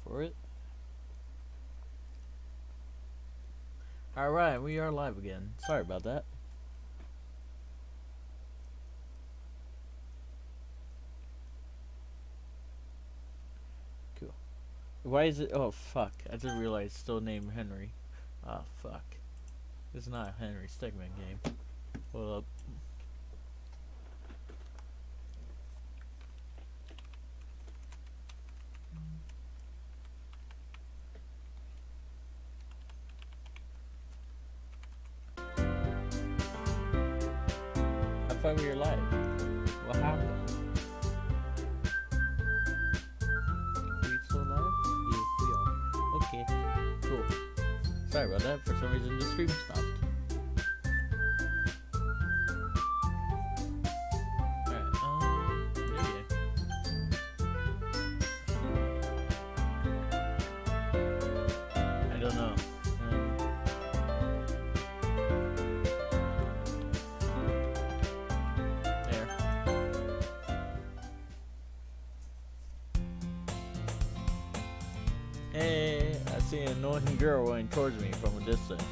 for it. Alright, we are live again. Sorry about that. Cool. Why is it? Oh, fuck. I just realized it's still named Henry. Ah, fuck. It's not a Henry Stickmin game. Hold up. I thought we were live. What happened? We still live? Yeah, we are. Okay, cool. Sorry about that. For some reason, the stream stopped. Alright, I don't know. There. Hey, I see an annoying girl running towards me from a distance,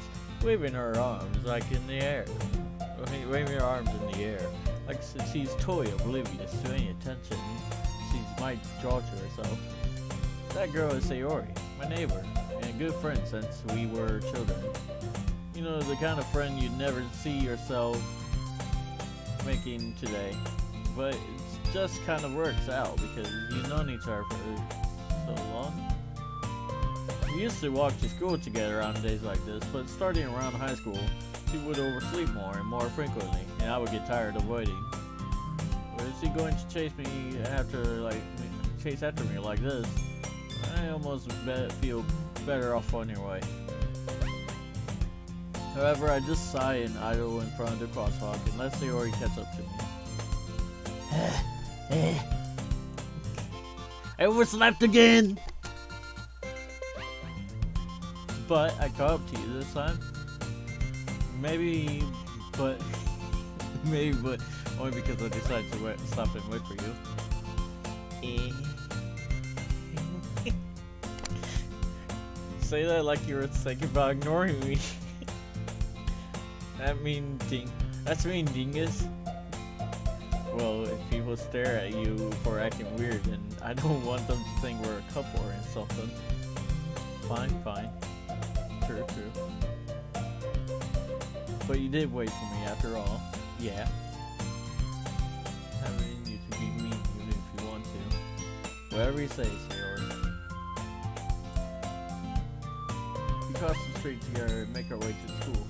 waving her arms like in the air. Waving her arms in the air, like she's totally oblivious to any attention she might draw to herself. That girl is Sayori, my neighbor, and a good friend since we were children. You know, the kind of friend you'd never see yourself making today. But it just kind of works out because you've known each other for so long. We used to walk to school together on days like this, but starting around high school, she would oversleep more and more frequently, and I would get tired of waiting. But is she going to chase after me like this? I almost feel better off on your way. However, I just sigh and idle in front of the crosswalk unless they already catch up to me. I overslept again! But I caught up to you this time. Maybe, but only because I decided to stop and wait for you. Say that like you were thinking about ignoring me. That's mean dingus. Well, if people stare at you for acting weird, then I don't want them to think we're a couple or something. Fine. True. But you did wait for me after all. Yeah. I mean, you can be mean even if you want to. Whatever you say, Sayori. We cross the street together and make our way to school.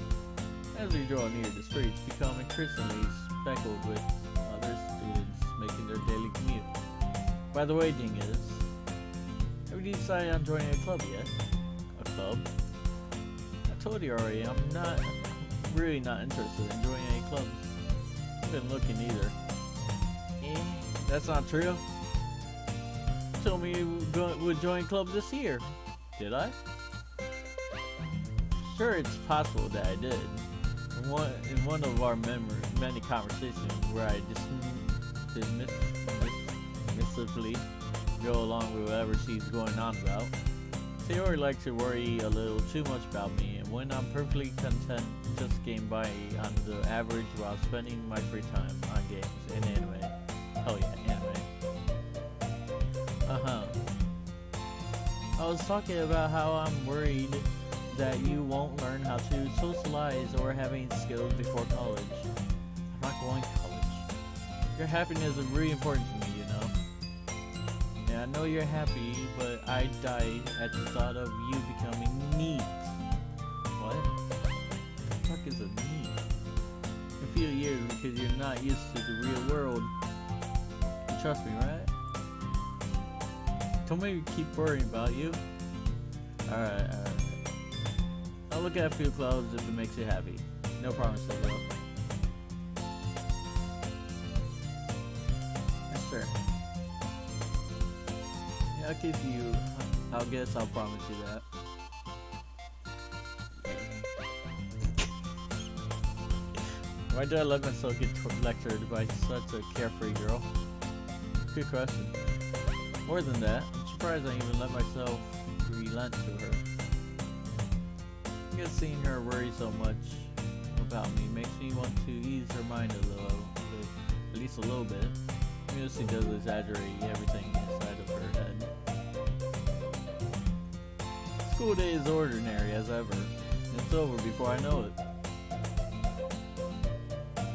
As we draw near, the streets become increasingly speckled with other students making their daily commute. By the way, dingus, have you decided on joining a club yet? A club? I told you already, I'm really not interested in joining any clubs. I've been looking either. That's not true. You told me you would join a club this year. Did I? Sure, it's possible that I did. In one of our many conversations where I dismissively go along with whatever she's going on about, Sayori likes to worry a little too much about me, and when I'm perfectly content just getting by on the average while spending my free time on games and anime. Hell yeah, anime. I was talking about how I'm worried that you won't learn how to socialize or have any skills before college. I'm not going to college. Your happiness is really important to me, you know. And I know you're happy, but I died at the thought of you becoming neat. What? What the fuck is a neat? A few years because you're not used to the real world. You trust me, right? Don't make me keep worrying about you. Alright. I'll look at a few clothes if it makes you happy. No promises though. Yeah, sure. Yeah, I'll guess I'll promise you that. Why did I let myself get lectured by such a carefree girl? Good question. More than that, I'm surprised I even let myself relent to her. I guess seeing her worry so much about me makes me want to ease her mind a little bit, at least a little bit. I mean, she does exaggerate everything inside of her head. School day is ordinary as ever, and it's over before I know it.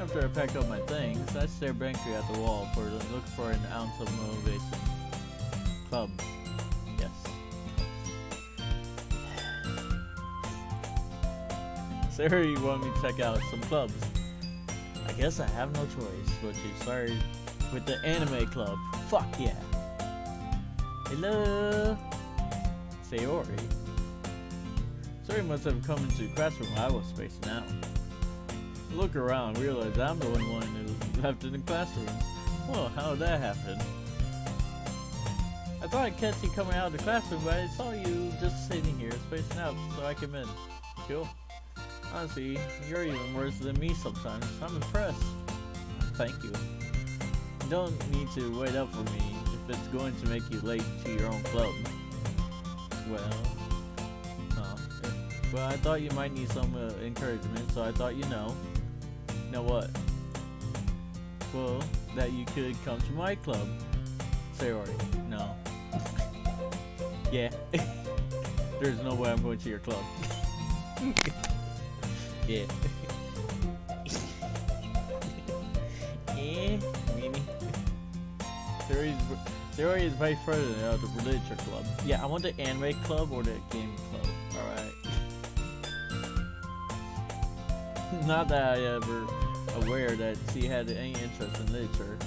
After I pack up my things, I stare blankly at the wall looking for an ounce of motivation. Club. Yes. Sarah, you want me to check out some clubs? I guess I have no choice but to start with the anime club. Fuck yeah. Hello. Sayori. Sayori must have come into the classroom while I was spacing out. I look around, realize I'm the only one who left in the classroom. Well, how did that happen? I thought I'd catch you coming out of the classroom, but I saw you just sitting here spacing out, so I came in. Cool. Honestly, you're even worse than me sometimes. I'm impressed. Thank you. You don't need to wait up for me if it's going to make you late to your own club. Well, I thought you might need some encouragement, so I thought you know. Know what? Well, that you could come to my club. Sayori, no. Yeah. There's no way I'm going to your club. Yeah. Yeah, meanie. Sayori is vice president of the literature club. Yeah, I want the anime club or the game club. Alright. Not that I ever aware that she had any interest in literature.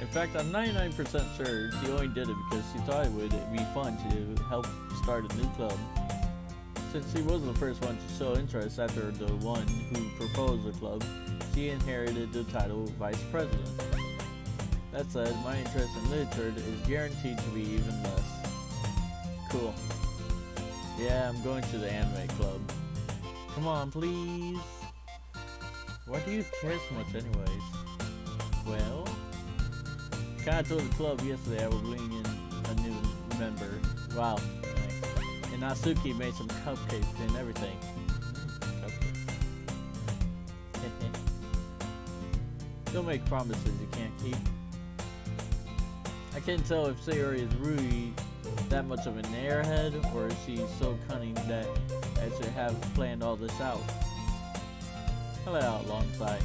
In fact, I'm 99% sure she only did it because she thought it would be fun to help start a new club. Since she was the first one to show interest after the one who proposed the club, she inherited the title vice president. That said, my interest in literature is guaranteed to be even less. Cool. Yeah, I'm going to the anime club. Come on, please. Why do you care so much anyways? Well, kinda told the club yesterday I was bringing in a new member. Wow. And Natsuki made some cupcakes and everything. Cupcakes. Don't make promises you can't keep. I can't tell if Sayori is really that much of an airhead or if she's so cunning that I should have planned all this out. I let out a long sigh.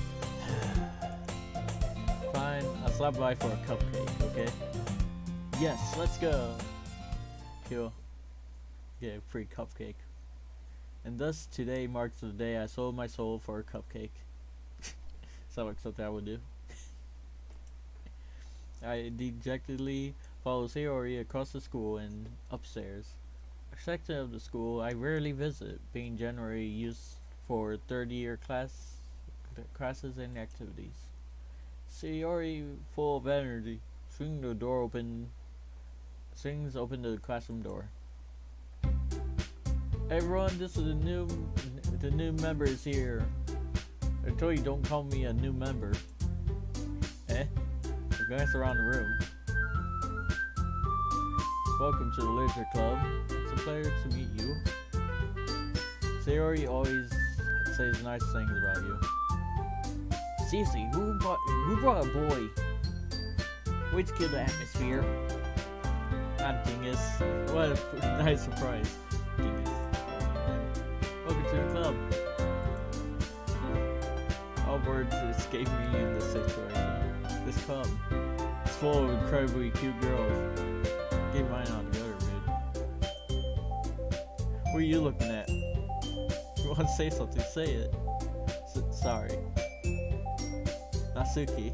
Fine, I'll stop by for a cupcake, okay? Yes, let's go! Cool. Get a free cupcake. And thus, today marks the day I sold my soul for a cupcake. Sounds like something I would do. I dejectedly follow Sayori across the school and upstairs. A section of the school I rarely visit, being generally used for third-year classes and activities. Sayori, full of energy, swings open the classroom door. Everyone, this is the new member is here. I told you don't call me a new member. I glance around the room. Welcome to the literature club. It's a pleasure to meet you. Sayori always says nice things about you. Seriously, who brought a boy? Way to kill the atmosphere. Ah, dingus. What a nice surprise. Dingus. Welcome to the club. All words escape me in this situation. This club is full of incredibly cute girls. Get mine on the other, dude. What are you looking at? If you want to say something, say it. Sorry. Natsuki.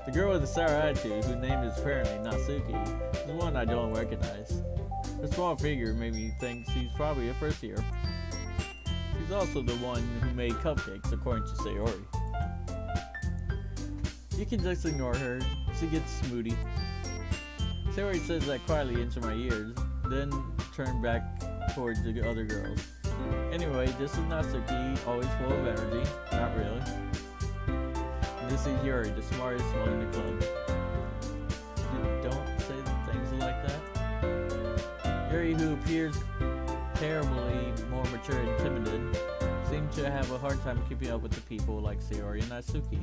The girl with the sour attitude, whose name is apparently Natsuki, is one I don't recognize. Her small figure made me think she's probably a first year. She's also the one who made cupcakes, according to Sayori. You can just ignore her. She gets moody. Sayori says that quietly into my ears, then turned back towards the other girls. Anyway, this is Natsuki, always full of energy. Not really. And this is Yuri, the smartest one in the club. Don't say Yuri, who appears terribly more mature and timid, seemed to have a hard time keeping up with the people like Sayori and Natsuki.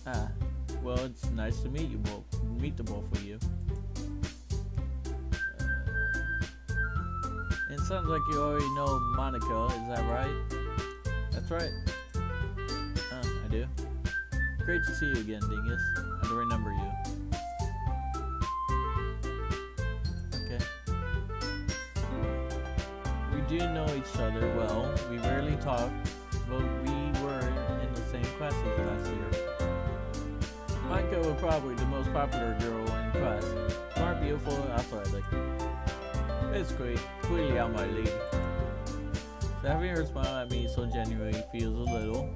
Ah, well, it's nice to meet the both of you. It sounds like you already know Monica, is that right? That's right. I do. Great to see you again, Dingus. I remember you. Okay. We do know each other well. We rarely talk, but we were in the same classes last year. Monica was probably the most popular girl in class. Smart, beautiful, and athletic. Basically, completely out my league. So having her smile at me so genuinely feels a little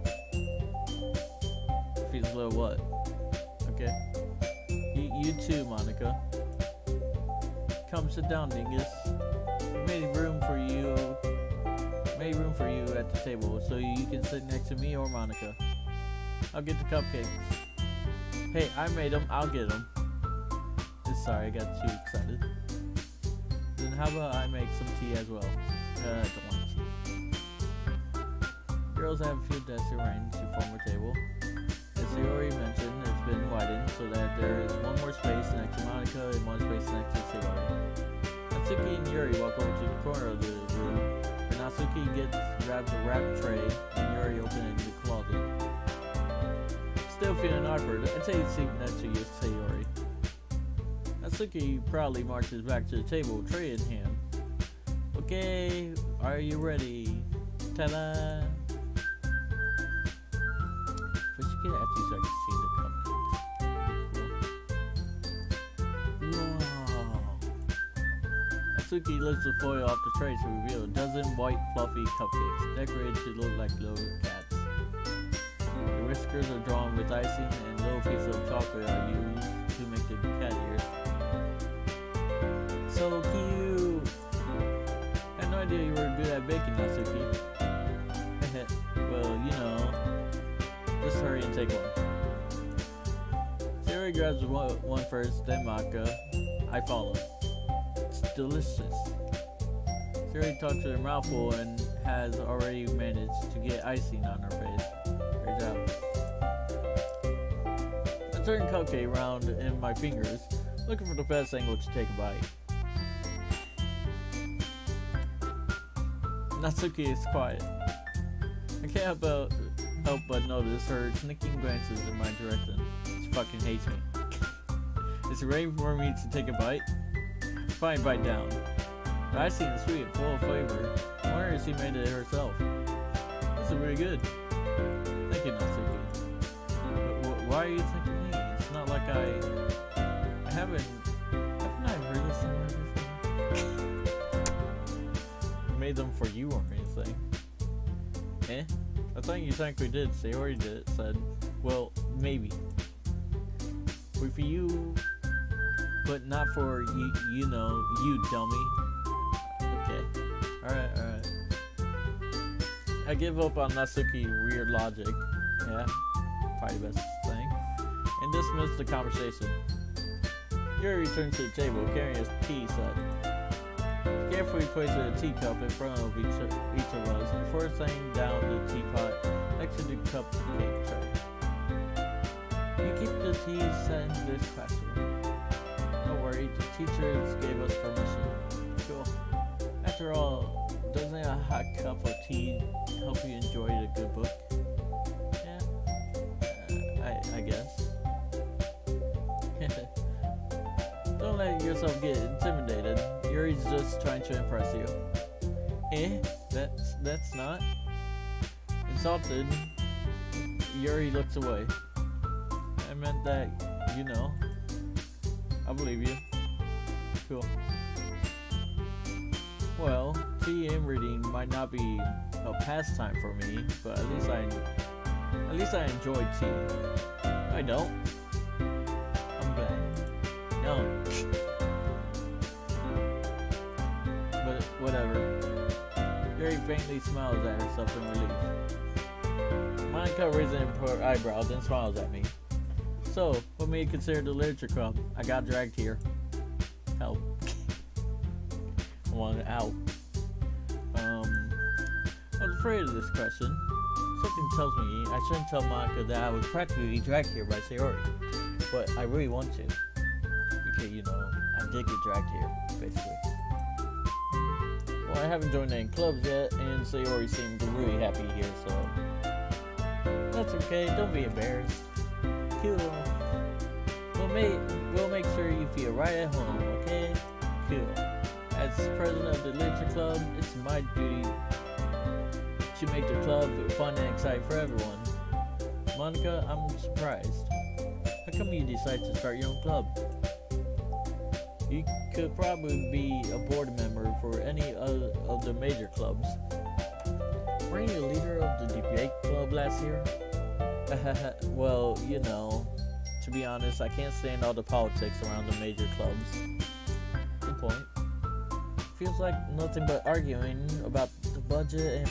what? Okay. You too, Monica. Come sit down, Dingus. Made room for you at the table so you can sit next to me or Monica. I'll get the cupcakes. Hey, I made them. I'll get them. Sorry, I got too excited. Then how about I make some tea as well? I don't want tea. Girls have a few desks arranged to form a table. As Sayori mentioned, it's been widened so that there is one more space next to Monica and one space next to Sayori. Natsuki and Yuri walk over to the corner of the room, where Natsuki grabs a wrap tray and Yuri opens the closet. Still feeling awkward, I take a seat next to you, Sayori. Natsuki proudly marches back to the table, tray in hand. Okay, are you ready? Ta-da! First you get after you start to see the cupcakes. Cool. Whoa! Natsuki lifts the foil off the tray to reveal a dozen white, fluffy cupcakes, decorated to look like little cats. The whiskers are drawn with icing, and little pieces of chocolate are used to make the cat ears. So cute! I had no idea you were good at baking, Natsuki. Well, you know, just hurry and take one. Sayori grabs one first, then Monica. I follow. It's delicious. Sayori talks with her mouth full and has already managed to get icing on her face. Great job. I turn cupcake around in my fingers, looking for the best angle to take a bite. Natsuki is quiet. I can't help but notice her sneaking glances in my direction. She fucking hates me. Is it ready for me to take a bite? Fine, bite down. The icing is sweet and full of flavor. I wonder if she made it herself. This is really good. Thank you, Natsuki. But why are you thanking me? It's not like haven't I heard this somewhere before? Made them for you or anything. Eh? I thought you technically did. Sayori did it. Said, well, maybe. For you, but not for you. You know, you dummy. Okay. Alright. I give up on Natsuki weird logic. Yeah. Probably the best thing. And dismiss the conversation. Yuri returns to the table carrying his tea set. Carefully places a teacup in front of each of us before setting down the teapot next to the cupcake tray. You keep the tea set in this classroom. Don't worry, the teachers gave us permission. Cool. After all, doesn't a hot cup of tea help you enjoy a good book? Yeah, I guess. Don't let yourself get intimidated. Yuri's just trying to impress you. Eh? That's not? Insulted, Yuri looks away. I meant that, you know. I believe you. Cool. Well, tea and reading might not be a pastime for me, but at least I enjoy tea. I don't. I'm glad. No. But whatever. Yuri faintly smiles at herself in relief. Monica raises her eyebrows and smiles at me. So, what made you consider the literature club? I got dragged here. Help. one out. I was afraid of this question. Something tells me I shouldn't tell Monica that I was practically dragged here by Sayori, but I really want to. Because, you know, I did get dragged here, basically. Well, I haven't joined any clubs yet, and Sayori seemed really happy here, so... That's okay, don't be embarrassed. Cool. We'll make sure you feel right at home, okay? Cool. As president of the literature club, it's my duty to make the club fun and exciting for everyone. Monica, I'm surprised. How come you decided to start your own club? You could probably be a board member for any of the major clubs. Weren't you the leader of the debate club last year? Well, you know, to be honest, I can't stand all the politics around the major clubs. Good point. Feels like nothing but arguing about the budget and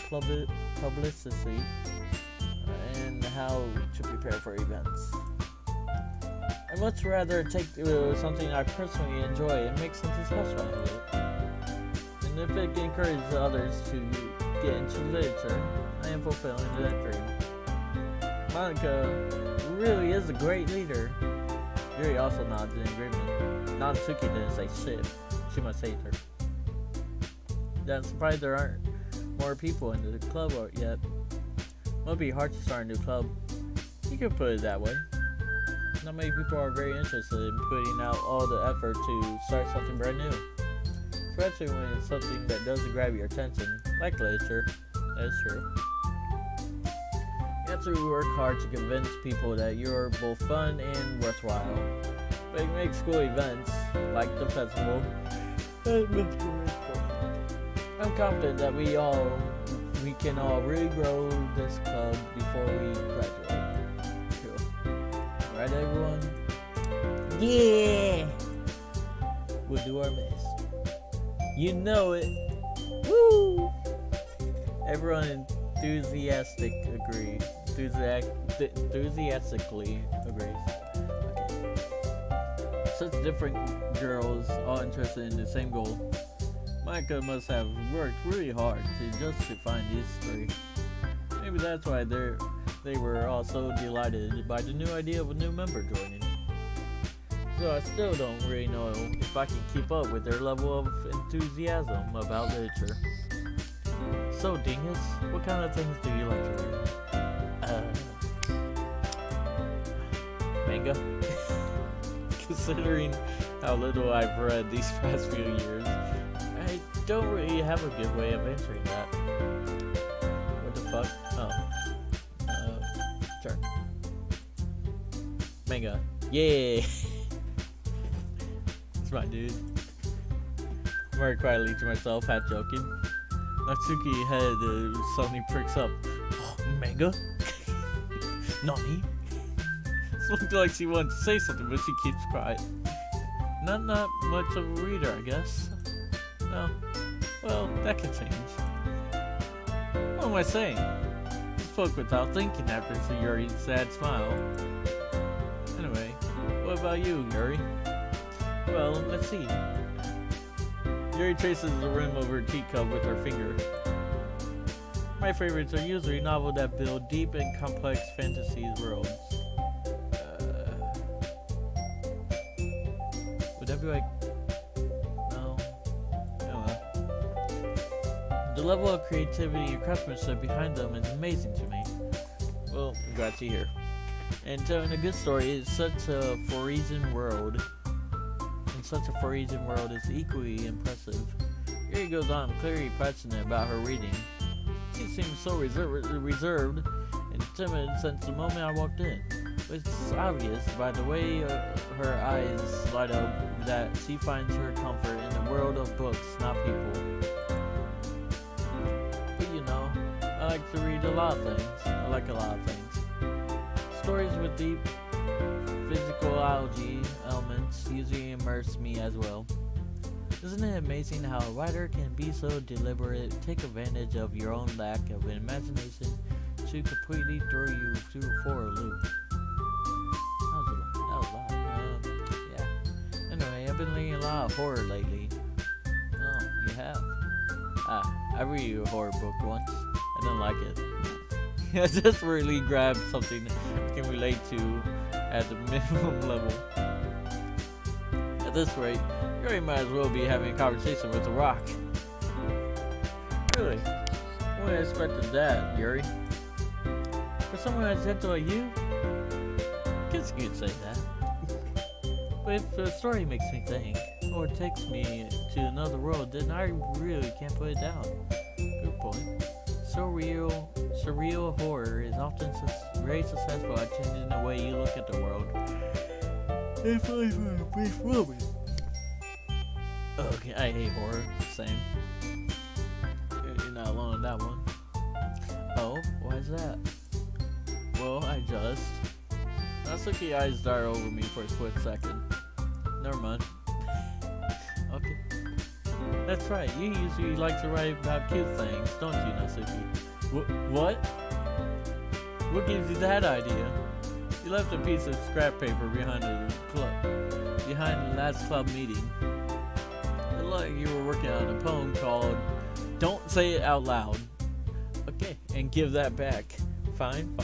publicity and how to prepare for events. I'd much rather take something I personally enjoy and make something special out of it. And if it encourages others to get into literature, I am fulfilling that dream. Monica really is a great leader. Yuri also nods in agreement. Natsuki didn't say shit. She must hate her. I'm surprised there aren't more people in the club yet. Might be hard to start a new club. You could put it that way. Not many people are very interested in putting out all the effort to start something brand new. Especially when it's something that doesn't grab your attention, like literature. That's true. You have to work hard to convince people that you're both fun and worthwhile. But make school events, like the festival, I'm confident that we can all really grow this club before we graduate. Cool. Right, everyone? Yeah! We'll do our best. You know it. Woo! Everyone enthusiastically agrees. Okay. Such different girls, all interested in the same goal. Monica must have worked really hard to find these three. Maybe that's why they were all so delighted by the new idea of a new member joining. So I still don't really know if I can keep up with their level of enthusiasm about literature. So Dingus, what kind of things do you like to read? Manga? Considering how little I've read these past few years, I don't really have a good way of answering that. What the fuck? Oh. Sure. Manga. Yeah! That's my dude. Very quietly to myself, half joking. Natsuki head suddenly pricks up. Oh, manga? Nani? It looked like she wanted to say something, but she keeps quiet. Not much of a reader, I guess. No. Well, that can change. What am I saying? I spoke without thinking after Yuri's sad smile. Anyway, what about you, Yuri? Well, let's see. Yuri traces the rim of her teacup with her finger. My favorites are usually novels that build deep and complex fantasy worlds. Would that be like... No. The level of creativity and craftsmanship behind them is amazing to me. Well, I'm glad to hear. And telling a good story is such a Freudian world. Such a Freudian world is equally impressive. Yuri goes on, clearly passionate about her reading. She seems so reserved and timid since the moment I walked in. But it's obvious by the way her eyes light up that she finds her comfort in the world of books, not people. But you know, I like to read a lot of things. I like a lot of things. Stories with deep physicalology elements usually immerse me as well. Isn't it amazing how a writer can be so deliberate, take advantage of your own lack of imagination to completely throw you for a loop? That was a lot. Yeah. Anyway, I've been reading a lot of horror lately. Oh, You have. I read a horror book once. I didn't like it. I just really grabbed something I can relate to at the minimum level. At this rate, you already might as well be having a conversation with a rock. Really? I wouldn't have expected that, Yuri. For someone as gentle as you? I guess you could say that. But if the story makes me think, or takes me to another world, then I really can't put it down. Good point. Surreal horror is often very successful at changing the way you look at the world. If I were a brief moment. Okay, I hate horror. Same. You're not alone on that one. Oh, why is that? Well, I just... Natsuki's eyes dart over me for a split second. Never mind. Okay. That's right, you usually like to write about cute things, don't you, Natsuki? What? What gives you that idea? You left a piece of scrap paper behind the last club meeting. It looked like you were working on a poem called Don't Say It Out Loud. Okay, and give that back. Fine.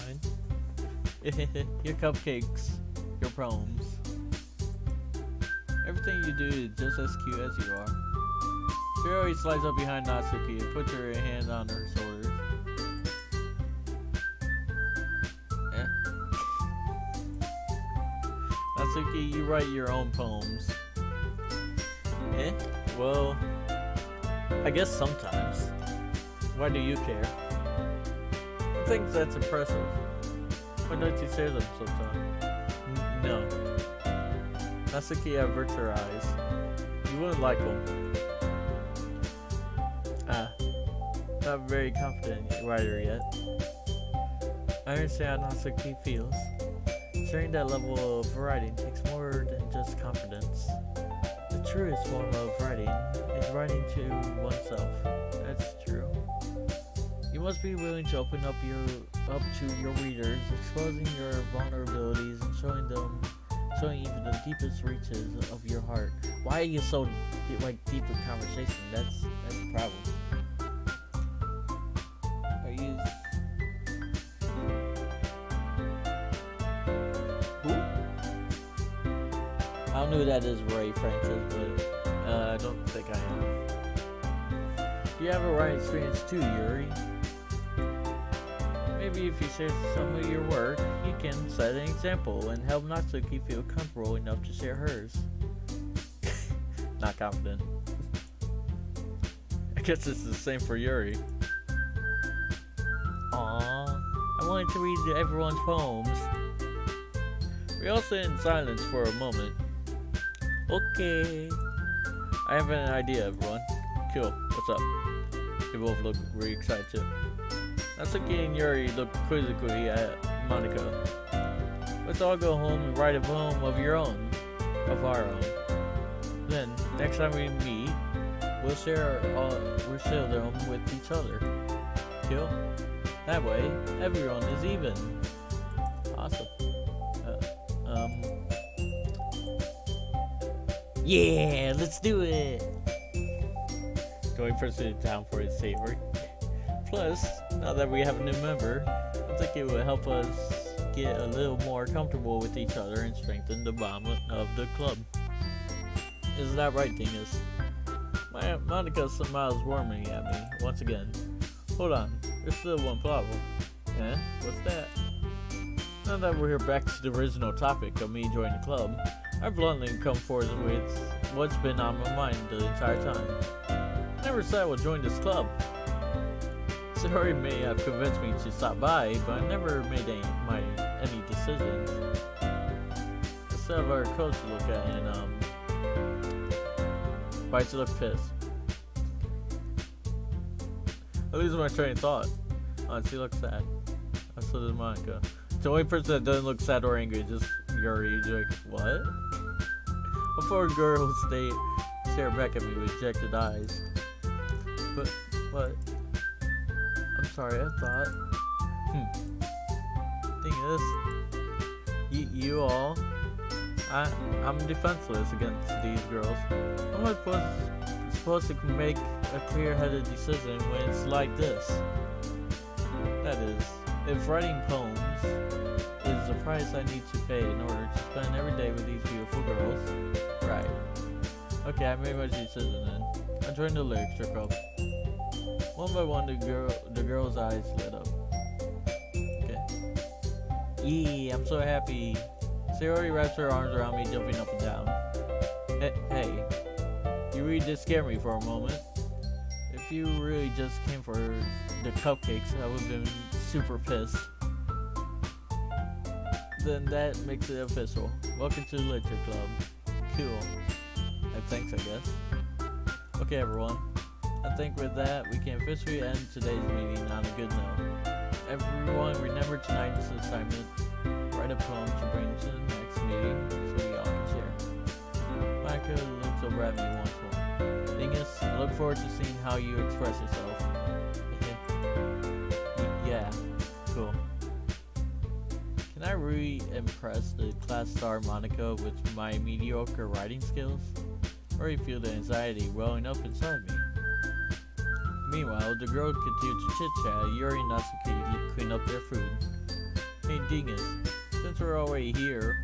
Your cupcakes, your poems. Everything you do is just as cute as you are. Shiori slides up behind Natsuki and puts her hand on her shoulders. Natsuki, you write your own poems. Well, I guess sometimes. Why do you care? I think that's impressive. Why don't you share them sometime? No. Natsuki averts her eyes. You wouldn't like them. Not very confident writer yet. I understand how Natsuki feels. Sharing that level of writing takes more than just confidence. The truest form of writing is writing to oneself. That's true. You must be willing to open up to your readers, exposing your vulnerabilities and showing even the deepest reaches of your heart. Why are you so deep in conversation? That's the problem. Are you? Who? I don't know who that is, Ray Francis, but I don't think I am. You have a writing experience too, Yuri. Maybe if you share some of your work, you can set an example and help Natsuki feel comfortable enough to share hers. Not confident. I guess it's the same for Yuri. Aww, I wanted to read everyone's poems. We all sit in silence for a moment. Okay. I have an idea, everyone. Cool, what's up? They both look really excited too. Natsuki and Yuri look quizzically at Monica. Let's all go home and write a poem of our own. Then, next time we meet, we'll share them with each other. Cool? That way, everyone is even. Awesome. Yeah, let's do it! Going first to town for his savory. Plus, now that we have a new member, I think it will help us get a little more comfortable with each other and strengthen the bond of the club. Isn't that right, Dingus? Monica smiles warmly at me once again. Hold on, there's still one problem. What's that? Now that we're back to the original topic of me joining the club, I bluntly come forward with what's been on my mind the entire time. I never said I would join this club. Sorry may have convinced me to stop by, but I never made any decisions. I still have our coach to look at, and Bites look pissed. I lose my train of thought. She looks sad. So does Monica. The only person that doesn't look sad or angry is just Yuri. Like, what? Before girls stare back at me with rejected eyes. But I'm sorry, I thought. Thing is, you all I, I'm defenseless against these girls. I'm not supposed to make a clear-headed decision when it's like this. That is, if writing poems is the price I need to pay in order to spend every day with these beautiful girls. Right. Okay, I made my decision then. I joined the literature club. One by one, the girl's eyes lit up. Okay. Yee, I'm so happy. Sayori wraps her arms around me, jumping up and down. Hey, you really did scare me for a moment. If you really just came for the cupcakes, I would have been super pissed. Then that makes it official. Welcome to the literature club. Cool. Thanks, I guess. Okay, everyone. I think with that, we can officially end today's meeting on a good note. Everyone, remember tonight's assignment. Write a poem to bring to the next meeting so we all can share. Micah looks over at me once more. Dingus, I look forward to seeing how you express yourself. Yeah, cool. Can I really impress the class star Monica with my mediocre writing skills? Or you feel the anxiety welling up inside me? Meanwhile, the girls continue to chit-chat. Yuri and Natsuki clean up their food. Hey Dingus, since we're already here,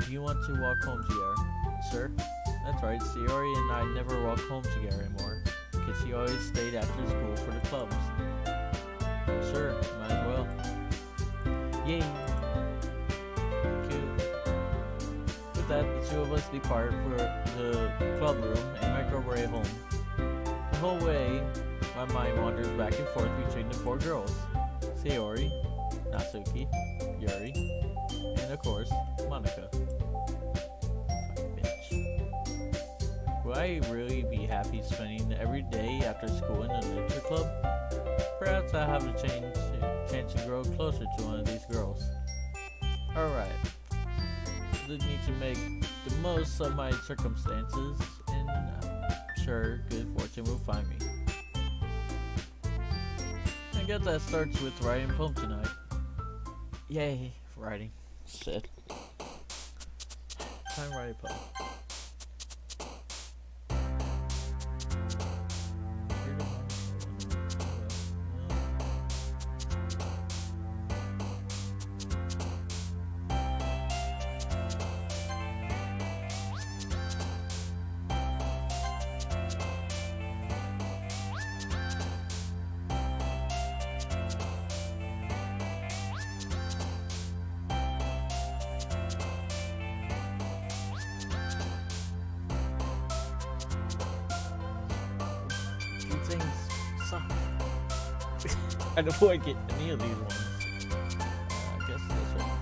do you want to walk home together? Sure. That's right, Sayori and I never walk home together anymore, because she always stayed after school for the clubs. Sure, might as well. Yay! With that, the two of us depart for the club room and make our way home. The whole way, my mind wanders back and forth between the four girls. Sayori, Natsuki, Yuri, and of course, Monica. Fucking bitch. Will I really be happy spending every day after school in the literature club? Perhaps I'll have a chance to grow closer to one of these girls. Alright. Need to make the most of my circumstances, and I'm sure good fortune will find me. I guess that starts with writing a poem tonight. Yay, writing. Shit. Time to write a poem. Things suck. I don't know I get any of these ones. I guess this one.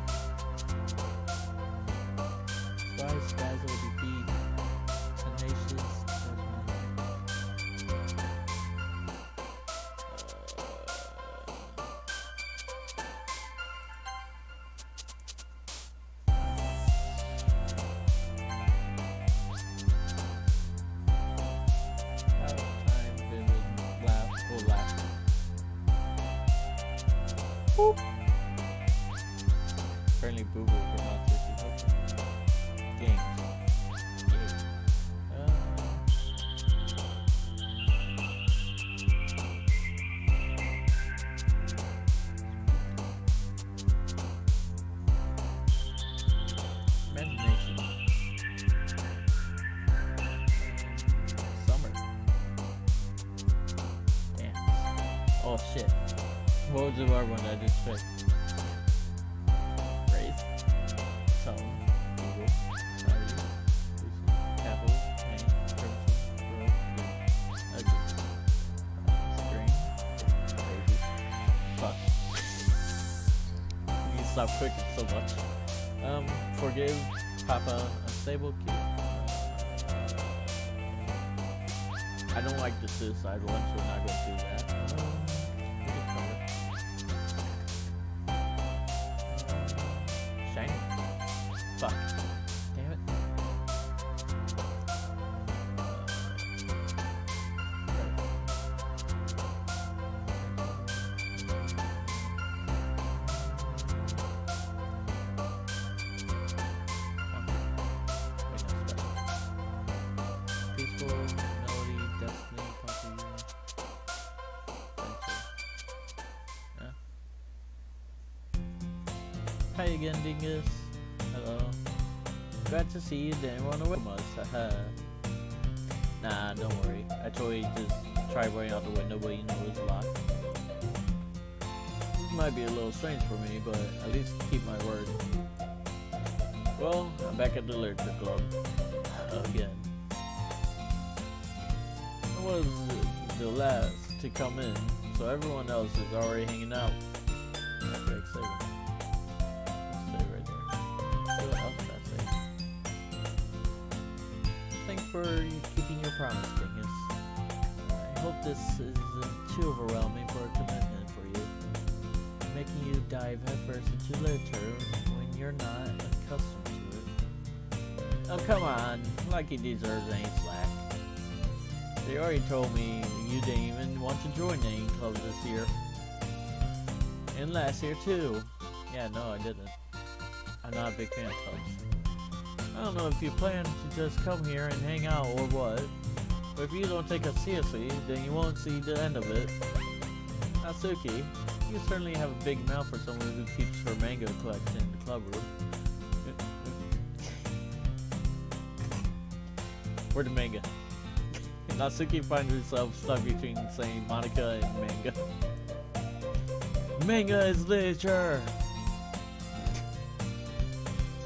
Spice, Dazzle, Defeat, Tenacious, Boop. Apparently Boo Boo from Monsters Games. Imagination. Summer. Damn. Oh shit. What was the other one I just picked? Wraith, Tone, Google, Society, Capital, Pain, Crimson, Girl, Ugly, Screen, Crazy. Fuck. You need to stop clicking so much. Forgive, Papa, Unstable, Cute. I don't like the suicide one, so we're not going to do that. Shiny. Fuck. Damn it. Hi again, Dingus. Hello. Glad to see you didn't run away from us. Haha. Nah, don't worry. I totally just tried running out the window, but you know it's locked. This might be a little strange for me, but at least keep my word. Well, I'm back at the literature club. Again. I was the last to come in, so everyone else is already hanging out. Okay, save it. Save right there. What else did I say? Thanks for keeping your promise, Dingus. I hope this isn't too overwhelming for a commitment for you. Making you dive headfirst into literature when you're not accustomed to it. Oh, come on. Like he deserves any slack. They already told me you didn't even want to join any clubs this year. And last year too. Yeah, no, I didn't. I'm not a big fan of clubs. I don't know if you plan to just come here and hang out or what. But if you don't take us seriously, then you won't see the end of it. Natsuki, you certainly have a big mouth for someone who keeps her manga collection in the club room. Where's the manga? Natsuki finds herself stuck between saying Monica and manga. Manga is literature!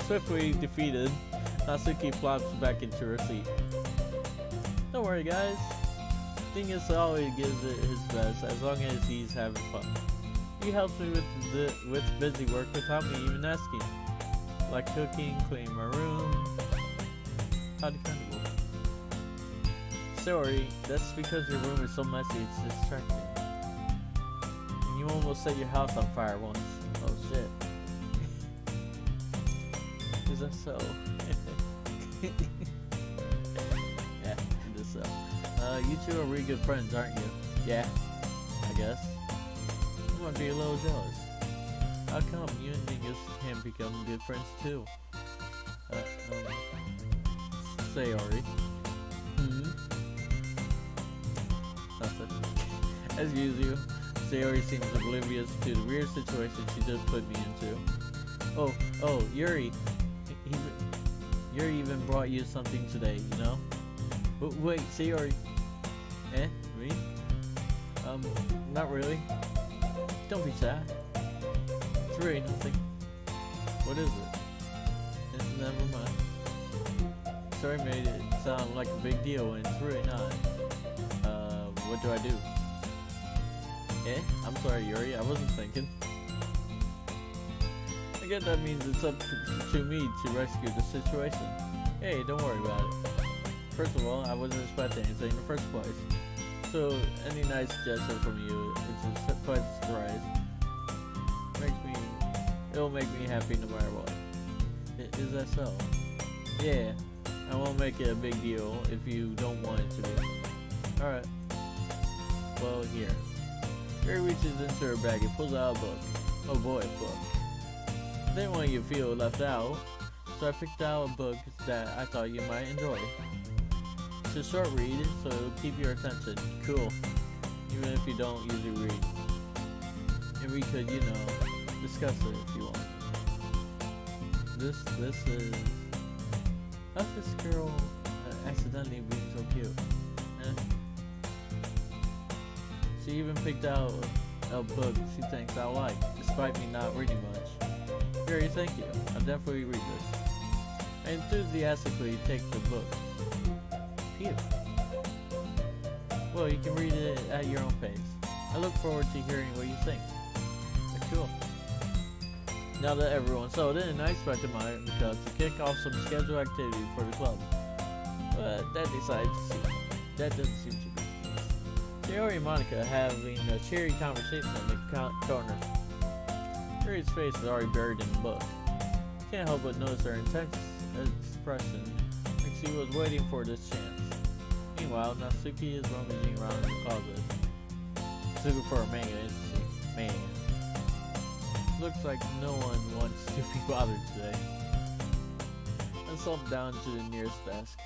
Swiftly defeated, Natsuki flops back into her seat. Don't worry guys, Dingus always gives it his best as long as he's having fun. He helps me with busy work without me even asking. Like cooking, cleaning my room. How dependable. Sorry, that's because your room is so messy it's distracting. And you almost set your house on fire once. Oh shit. Is that so? Yeah, it is so. You two are really good friends, aren't you? Yeah, I guess. I might be a little jealous. How come you and Dingus can become good friends too? Sayori. Nothing. As usual, Sayori seems oblivious to the weird situation she just put me into. Oh, Yuri. Yuri even brought you something today, you know? Wait, Sayori. Me? Not really. Don't be sad. It's really nothing. What is it? Never mind. Sorry made it sound like a big deal when it's really not. What do I do? I'm sorry, Yuri, I wasn't thinking. I guess that means it's up to me to rescue the situation. Hey, don't worry about it. First of all, I wasn't expecting anything in the first place. So, any nice gesture from you, which is quite a surprise, it'll make me happy no matter what. Is that so? Yeah, I won't make it a big deal if you don't want it to be. Alright. Well, here. Yuri reaches into her bag and pulls out a book. Oh boy, a book. Didn't want you to feel left out, so I picked out a book that I thought you might enjoy. It's a short read, so it'll keep your attention. Cool. Even if you don't usually read. And we could, you know, discuss it if you want. This is... How's this girl accidentally being so cute? She even picked out a book she thinks I like, despite me not reading much. Yuri, thank you. I'll definitely read this. I enthusiastically take the book. Phew. Well, you can read it at your own pace. I look forward to hearing what you think. Cool. Now that everyone's settled in, I expected Monica to kick off some scheduled activity for the club. But that doesn't seem to be. Sayori and Monica having a cheery conversation in the corner. Yuri's face is already buried in the book. Can't help but notice her intense expression like she was waiting for this chance. Meanwhile, Natsuki is rummaging around in the closet. Looking for a manga, isn't she? Man. Looks like no one wants to be bothered today. I slumped down to the nearest desk.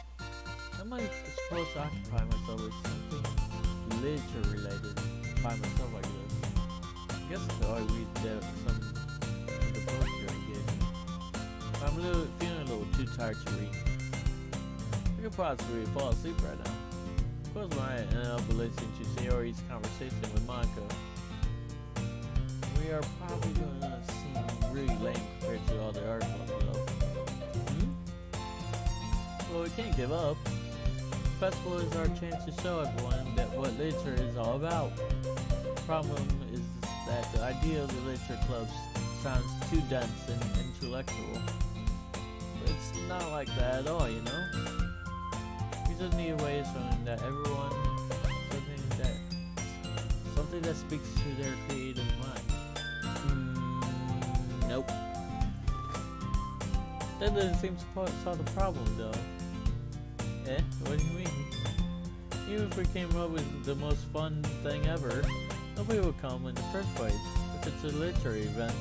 How am I supposed to occupy myself with something literature related by myself like this? I guess I could always read some of the books Yuri gave I'm feeling a little too tired to read. I could possibly fall asleep right now. Close my eye and I'll be listening to Sayori's conversation with Monica. We are probably going to seem really lame compared to all the articles, though. Well, we can't give up. The festival is our chance to show everyone that what literature is all about. The problem is that the idea of the literature clubs sounds too dense and intellectual. But it's not like that at all, you know? We just need a way of showing that everyone something that speaks to their creative mind. Nope. That doesn't seem to solve the problem, though. What do you mean? Even if we came up with the most fun thing ever, nobody would come in the first place if it's a literary event.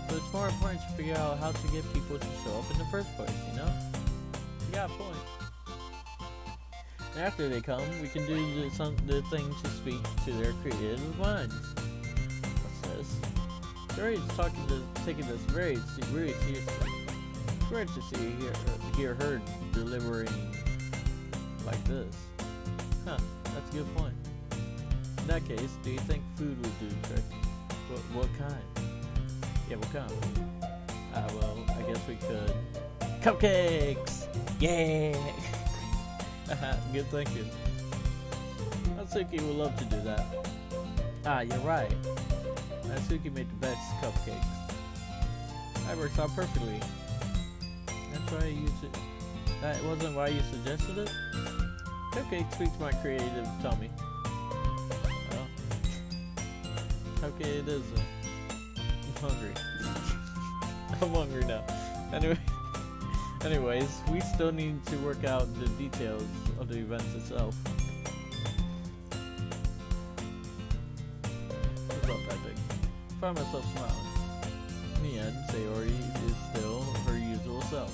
So it's more important to figure out how to get people to show up in the first place, you know? You got a point. And after they come, we can do the thing to speak to their creative minds. What's this? Jerry's taking this very seriously. It's rare to hear her deliberating like this. Huh, that's a good point. In that case, do you think food will do the trick? What kind? Yeah, what kind? Well, I guess we could. Cupcakes! Yeah! Good thinking. Natsuki would love to do that. You're right. Natsuki made the best cupcakes. That works out perfectly. That's why you that wasn't why you suggested it? Cupcake speaks my creative tummy. Well, okay, it is. I'm hungry. I'm hungry now. Anyways, we still need to work out the details of the events itself. What's up, Epic? I find myself smiling. In the end, Sayori is still her usual self.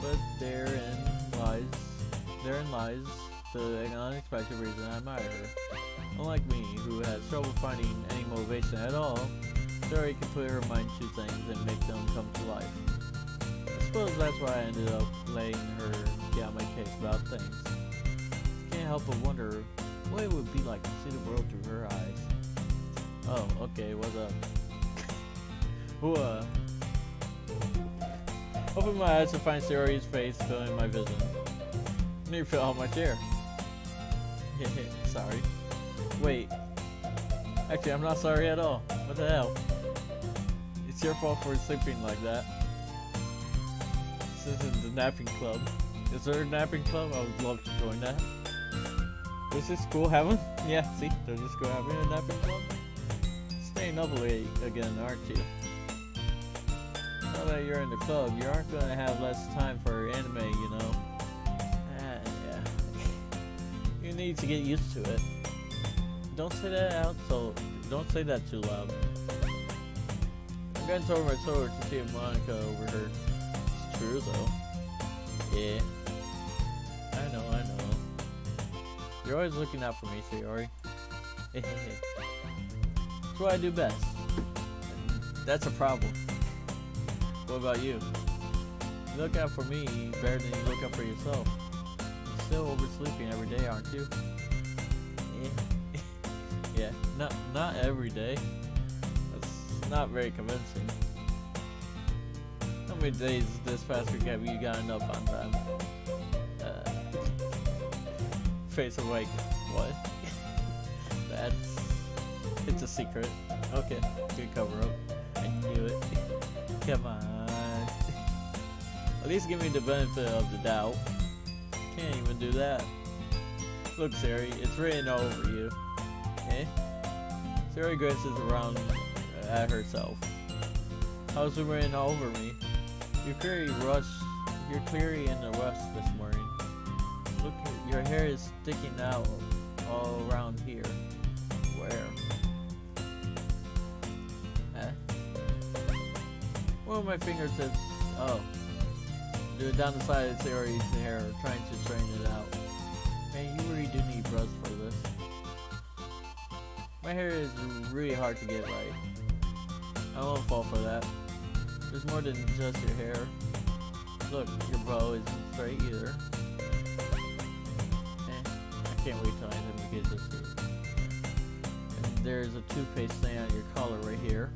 But therein lies the unexpected reason I admire her. Unlike me, who has trouble finding any motivation at all, Sayori can put her mind to things and make them come to life. I suppose that's why I ended up letting her get on my case about things. Can't help but wonder what it would be like to see the world through her eyes. Oh, okay, what's up? Open my eyes to find Sayori's face filling my vision. Near fell on my chair. Sorry. Wait. Actually, I'm not sorry at all. What the hell? It's your fault for sleeping like that. This isn't the napping club. Is there a napping club? I would love to join that. Is this school having? Yeah, see? There's a school having a napping club. Staying up late again, aren't you? Now that you're in the club, you aren't going to have less time for anime, you know. Yeah. You need to get used to it. Don't say that out, so don't say that too loud. I'm going to over my shoulder to see if Monica overheard. It's true, though. Yeah. I know. You're always looking out for me, Sayori. It's what I do best. That's a problem. What about you? You look out for me better than you look out for yourself. You're still oversleeping every day, aren't you? Yeah, not every day. That's not very convincing. How many days this past week have you gotten up on time? Face of like, what? It's a secret. Okay, good cover up. I knew it. Come on. At least give me the benefit of the doubt. Can't even do that. Look, Sayori, it's written all over you. Sayori glances around at herself. How's it written all over me? You're clearly in a rush this morning. Look, your hair is sticking out all around here. Where? One of my fingertips. Oh. Do it down the side of Sayori's hair, trying to straighten it out. Man, you really do need brush for this. My hair is really hard to get right. I won't fall for that. There's more than just your hair. Look, your bow isn't straight either. I can't wait till I get this here. And there's a toothpaste stain on your collar right here.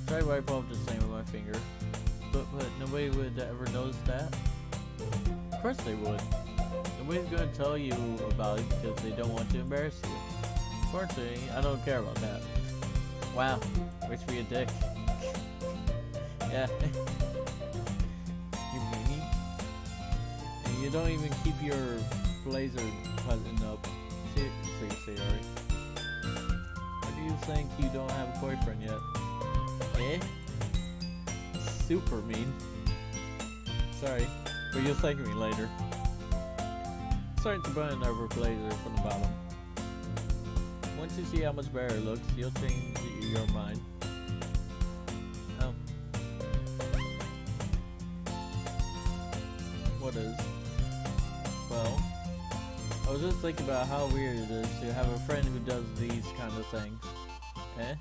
Try to wipe off the stain with my finger. But nobody would ever notice that? Of course they would. Nobody's gonna tell you about it because they don't want to embarrass you. Fortunately, I don't care about that. Wow, wish me a dick. Yeah. You meanie? And you don't even keep your blazer buttoned up. Seriously, Ari. Why do you think you don't have a boyfriend yet? Eh? Super mean. Sorry, but you'll thank me later. Starting to button up her blazer from the bottom. Once you see how much better it looks, you'll change your mind. What is? Well, I was just thinking about how weird it is to have a friend who does these kind of things. Eh?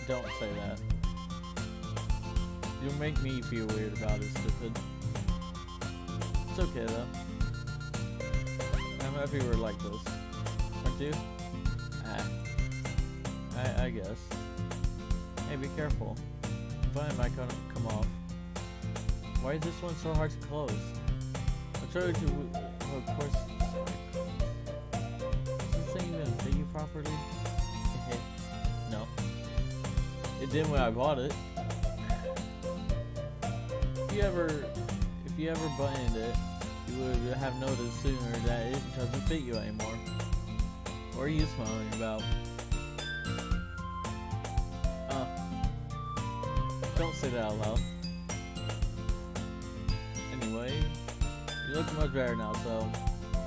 Don't say that. You'll make me feel weird about it, stupid. It's okay though. I'm happy we're like this. Aren't you? I guess. Hey, be careful. The button might come off. Why is this one so hard to close? I'll try to... Well, of course... Does this thing even fit you properly? No. It didn't when I bought it. If you ever buttoned it, you would have noticed sooner that it doesn't fit you anymore. What are you smiling about? Don't say that out loud. Anyway, you look much better now, so...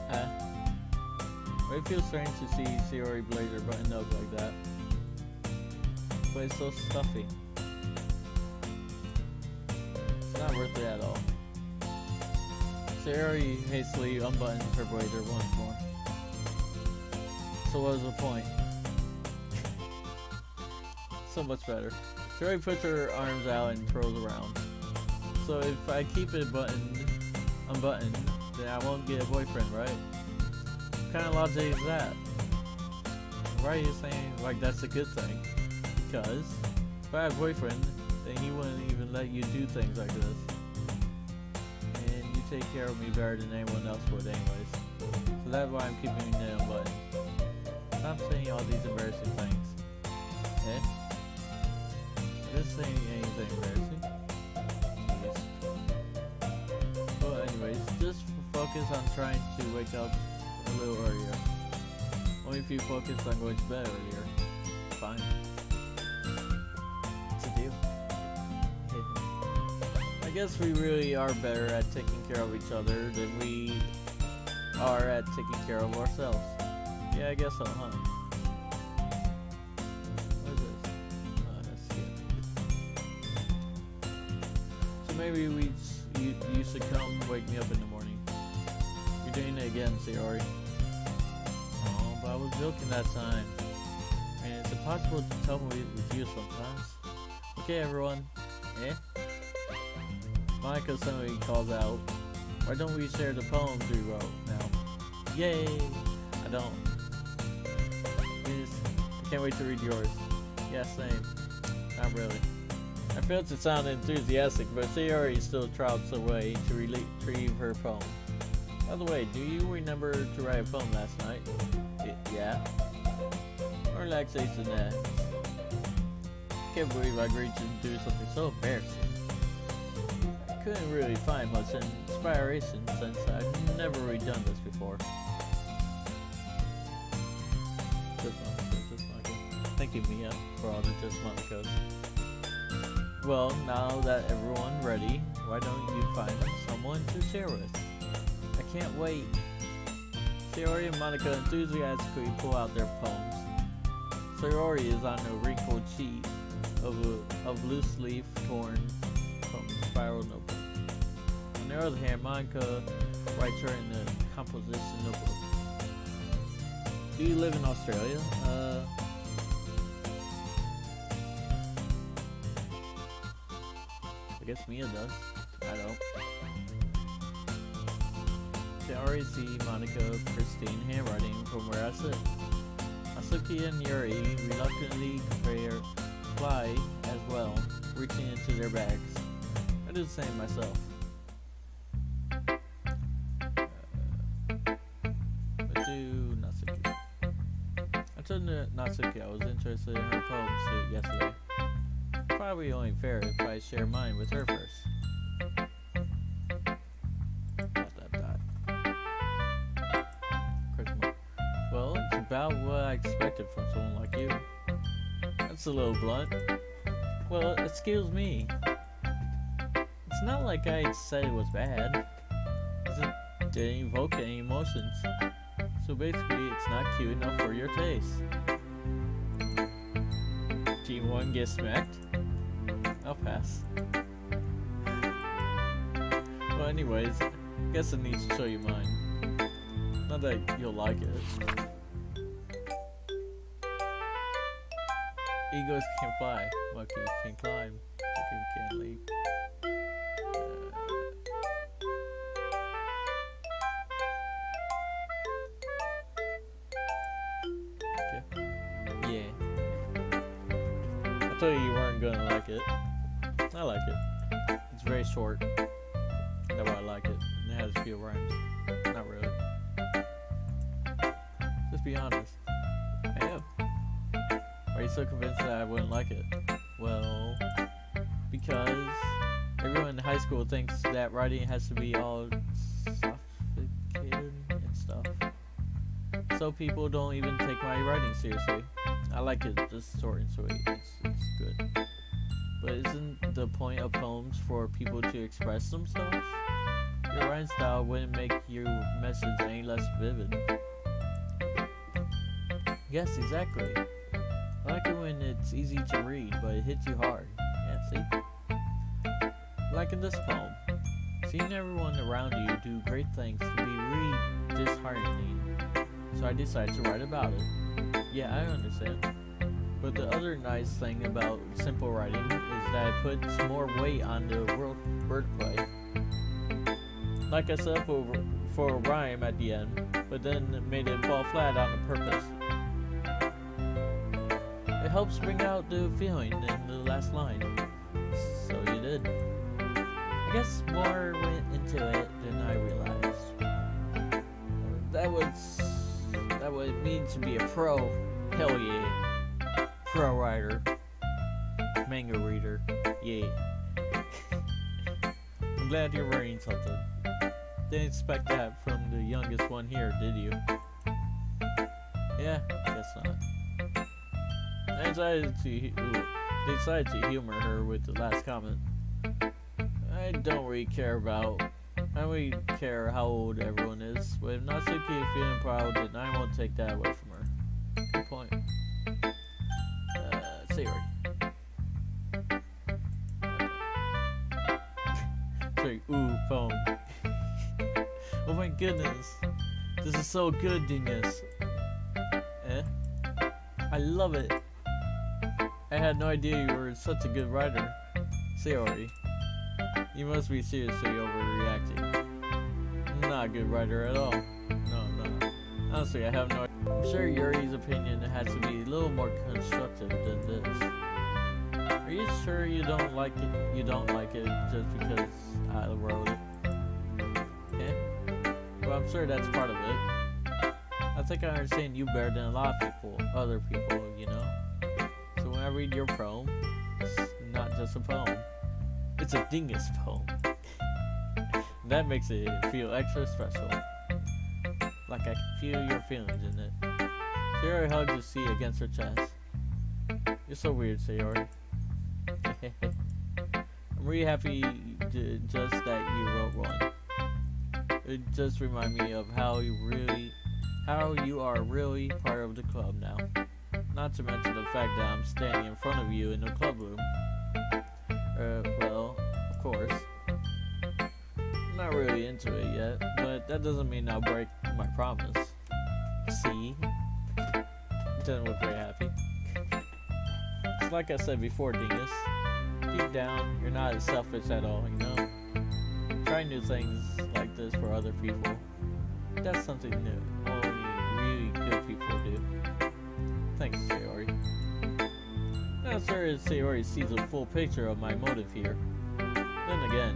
But it feels strange to see Sayori blazer buttoned up like that. But it's so stuffy. It's not worth it at all. Sayori hastily unbuttons her blazer once more. So what was the point? So much better. Sayori puts her arms out and twirls around. So if I keep it unbuttoned, then I won't get a boyfriend, right? What kind of logic is that? Why are you saying like that's a good thing? Because if I had a boyfriend, then he wouldn't even let you do things like this. And you take care of me better than anyone else would anyways. So that's why I'm keeping it unbuttoned. Stop saying all these embarrassing things. Eh? This ain't anything embarrassing. Jeez. Well, anyways, just focus on trying to wake up a little earlier. Only if you focus on going to bed earlier. Fine. It's a deal. I guess we really are better at taking care of each other than we are at taking care of ourselves. Yeah, I guess so, huh? Maybe you should come wake me up in the morning. You're doing it again, Sayori. Oh, but I was joking that time. And it's impossible to tell me with you sometimes. Okay, everyone. Eh? Monica suddenly calls out, why don't we share the poems we wrote now? Yay! I don't. I can't wait to read yours. Yeah, same. Not really. I failed to sound enthusiastic, but Sayori still trouts away to retrieve her poem. By the way, do you remember to write a poem last night? Yeah? Relaxation ends. Can't believe I agreed to do something so embarrassing. I couldn't really find much inspiration since I've never really done this before. Just Monica. Thank you, Mia, for all the Just Monicas. Well, now that everyone's ready, why don't you find someone to share with? I can't wait. Sayori and Monica enthusiastically pull out their poems. Sayori is on a wrinkled sheet of loose leaf torn from spiral notebook. On the other hand, Monica writes her in a composition notebook. Do you live in Australia? I guess Mia does. I don't. They already see Monica, pristine handwriting from where I sit. Asuki and Yuri reluctantly comply as well, reaching into their bags. I do the same myself. But do Natsuki. I told Natsuki I was interested in her poem suit yesterday. Probably only fair if I share mine with her first. Well, it's about what I expected from someone like you. That's a little blunt. Well, excuse me. It's not like I said it was bad. It didn't evoke any emotions. So basically, it's not cute enough for your taste. Team 1 gets smacked? I'll pass. Well, anyways, I guess I need to show you mine. Not that you'll like it. Eagles can fly, monkeys can climb, chicken can leap. Okay. Yeah. I told you weren't gonna like it. I like it. It's very short. That's why I like it. And it has a few rhymes. Not really. Just be honest. I am. Why are you so convinced that I wouldn't like it? Well, because everyone in high school thinks that writing has to be all sophisticated and stuff. So people don't even take my writing seriously. I like it just short and sweet. It's good. But isn't the point of poems for people to express themselves? Your writing style wouldn't make your message any less vivid. Yes, exactly. I like it when it's easy to read, but it hits you hard. Yeah, see? Like in this poem. Seeing everyone around you do great things can be really disheartening. So I decided to write about it. Yeah, I understand. But the other nice thing about simple writing is that it puts more weight on the wordplay. Like I said for a rhyme at the end, but then made it fall flat on purpose. It helps bring out the feeling in the last line. So you did. I guess more went into it than I realized. That would mean to be a pro. Hell yeah. Pro writer. Manga reader. Yeah. I'm glad you're writing something. Didn't expect that from the youngest one here, did you? Yeah, guess not. I decided to humor her with the last comment. I don't really care how old everyone is, but if Natsuki is feeling proud, then I won't take that away from her. Good point. Sayori. Sorry, ooh, phone. Oh my goodness. This is so good, Dingus. I love it. I had no idea you were such a good writer. Sayori. You must be seriously overreacting. I'm not a good writer at all. No, I'm not. Honestly, I have no idea. I'm sure Yuri's opinion has to be a little more constructive than this. Are you sure you don't like it? You don't like it just because I wrote it? Well, I'm sure that's part of it. I think I understand you better than a lot of other people, you know? So when I read your poem, it's not just a poem. It's a dingus poem. That makes it feel extra special. Like I can feel your feelings in it. Sayori hugs the sea against her chest. You're so weird, Sayori. I'm really happy just that you wrote one. It just reminded me of how you are really part of the club now. Not to mention the fact that I'm standing in front of you in the club room. Well, of course. I'm not really into it yet, but that doesn't mean I'll break my promise. See? Doesn't look very happy. It's like I said before, Dingus. deep down, you're not selfish at all, you know? Try new things like this for other people. That's something new. Only really good people do. Thanks, Sayori. Not sure if Sayori sees a full picture of my motive here. Then again,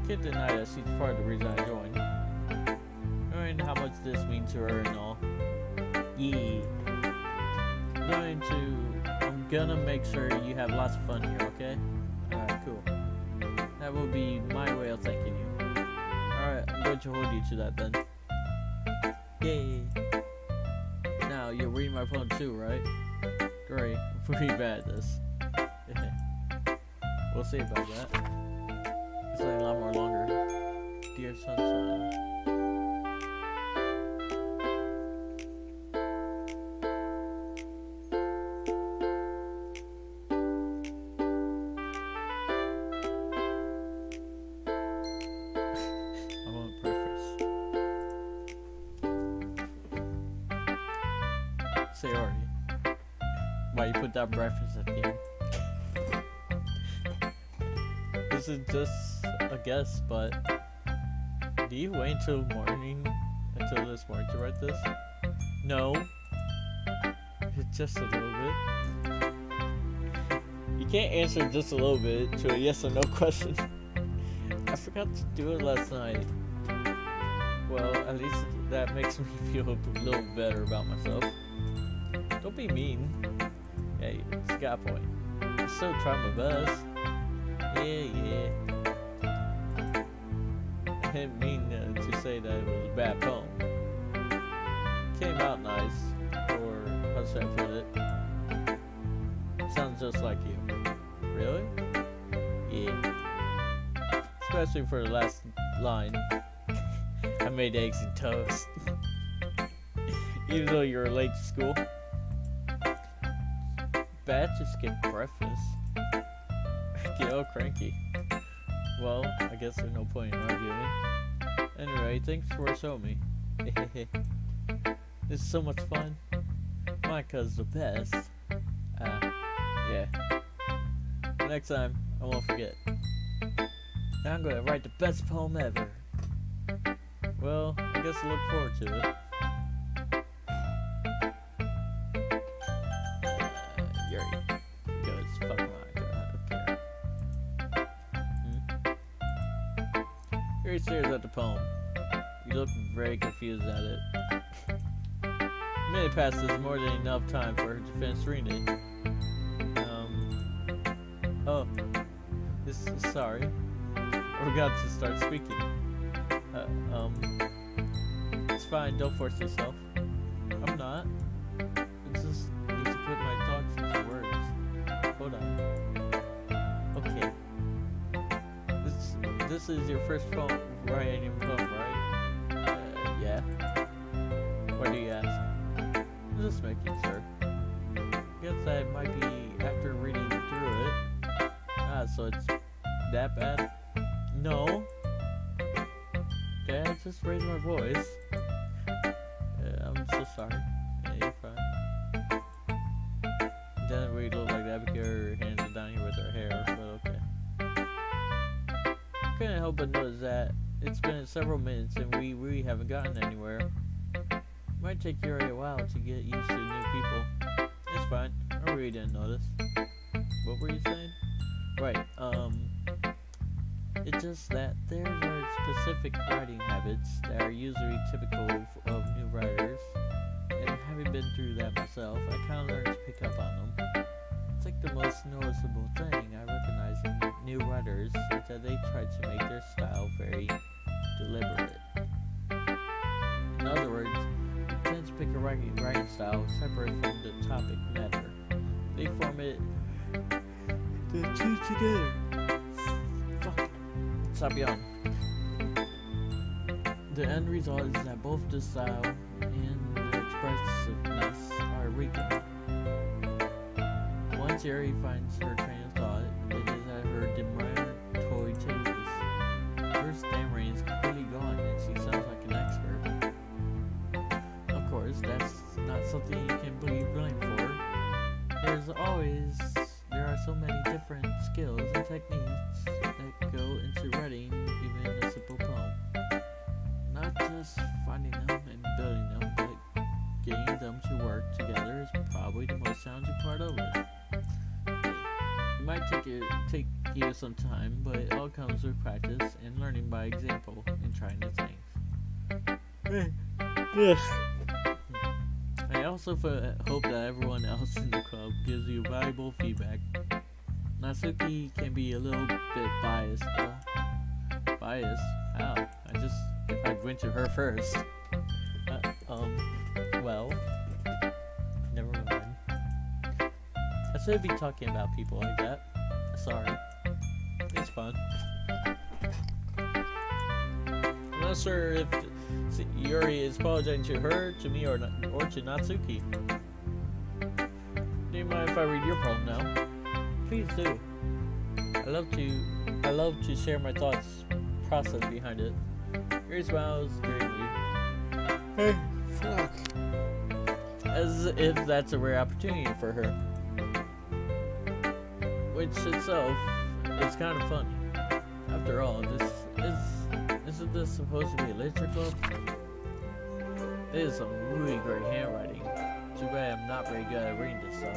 can't deny that she's part of the reason I joined. Knowing how much this means to her and all. Yeah. I'm gonna make sure you have lots of fun here, okay? Alright, cool. That will be my way of thanking you. Alright, I'm going to hold you to that then. Yay! Now, you're reading my poem too, right? Great. I'm pretty bad at this. We'll see about that. It's like a lot more longer. Dear Sunshine. I won't preface. Sayori. Why you put that reference at the end? This is just a guess, but do you wait until this morning to write this? No. It's just a little bit. You can't answer just a little bit to a yes or no question. I forgot to do it last night. Well, at least that makes me feel a little better about myself. Don't be mean. Hey, it's got a point. I still try my best. Yeah. I didn't mean to say that it was a bad poem. Came out nice, or how should I put it? Sounds just like you. Really? Yeah. Especially for the last line. I made eggs and toast. Even though you're late to school. Bad to skip breakfast. Get all cranky. Well, I guess there's no point in arguing. Anyway, thanks for showing me. This is so much fun. Monica's the best. Yeah. Next time, I won't forget. Now I'm gonna write the best poem ever. Well, I guess I look forward to it. Yuri. Because fuck Monica, I don't care. Yuri stares at the poem. You look very confused at it. A minute passes more than enough time for her to finish reading it. Oh. Sorry. I forgot to start speaking. It's fine, don't force yourself. I'm not. I just need to put my thoughts into words. Hold on. Okay. This is your first writing poem, right? Yeah. Why do you ask? I'm just making sure. Guess that might be after reading through it. So it's that bad? No. Okay, I just raised my voice. I'm so sorry. Yeah, you're fine. Doesn't really look like that because her hands are down here with her hair, but okay. Couldn't help but notice that it's been several minutes and we really haven't gotten anywhere. Might take Yuri a while to get used to new people. It's fine. I really didn't notice. What were you saying? Right, it's just that there are specific writing habits that are usually typical of new writers, and having been through that myself, I kind of learned to pick up on them. It's like the most noticeable thing I recognize in new writers is that they try to make their style very deliberate. In other words, they tend to pick a writing style separate from the topic matter. They form it the two together. Fuck. Stop yelling. The end result is that both the style and the expressiveness are weakened. Once Yuri finds her train of thought, it is that her demure tone changes. Her stammering is completely gone and she sounds like an expert. Of course, that's not something you can be blamed for. There are so many different skills and techniques that go into writing even a simple poem. Not just finding them and building them, but getting them to work together is probably the most challenging part of it. It might take you some time, but it all comes with practice and learning by example and trying new things. I also hope that everyone else in the club gives you valuable feedback. Natsuki can be a little bit biased though. Biased? How? I went to her first. Well, never mind. I shouldn't be talking about people like that. Sorry. It's fun. I'm not sure if Yuri is apologizing to her, to me, or to Natsuki. Do you mind if I read your poem now? Please do. I love to share my thoughts, process behind it. Yuri smiles dreamily. Hey, fuck. As if that's a rare opportunity for her. Which itself is kind of funny. After all, isn't this supposed to be a literature club? It is some really great handwriting. Too bad I'm not very good at reading this stuff.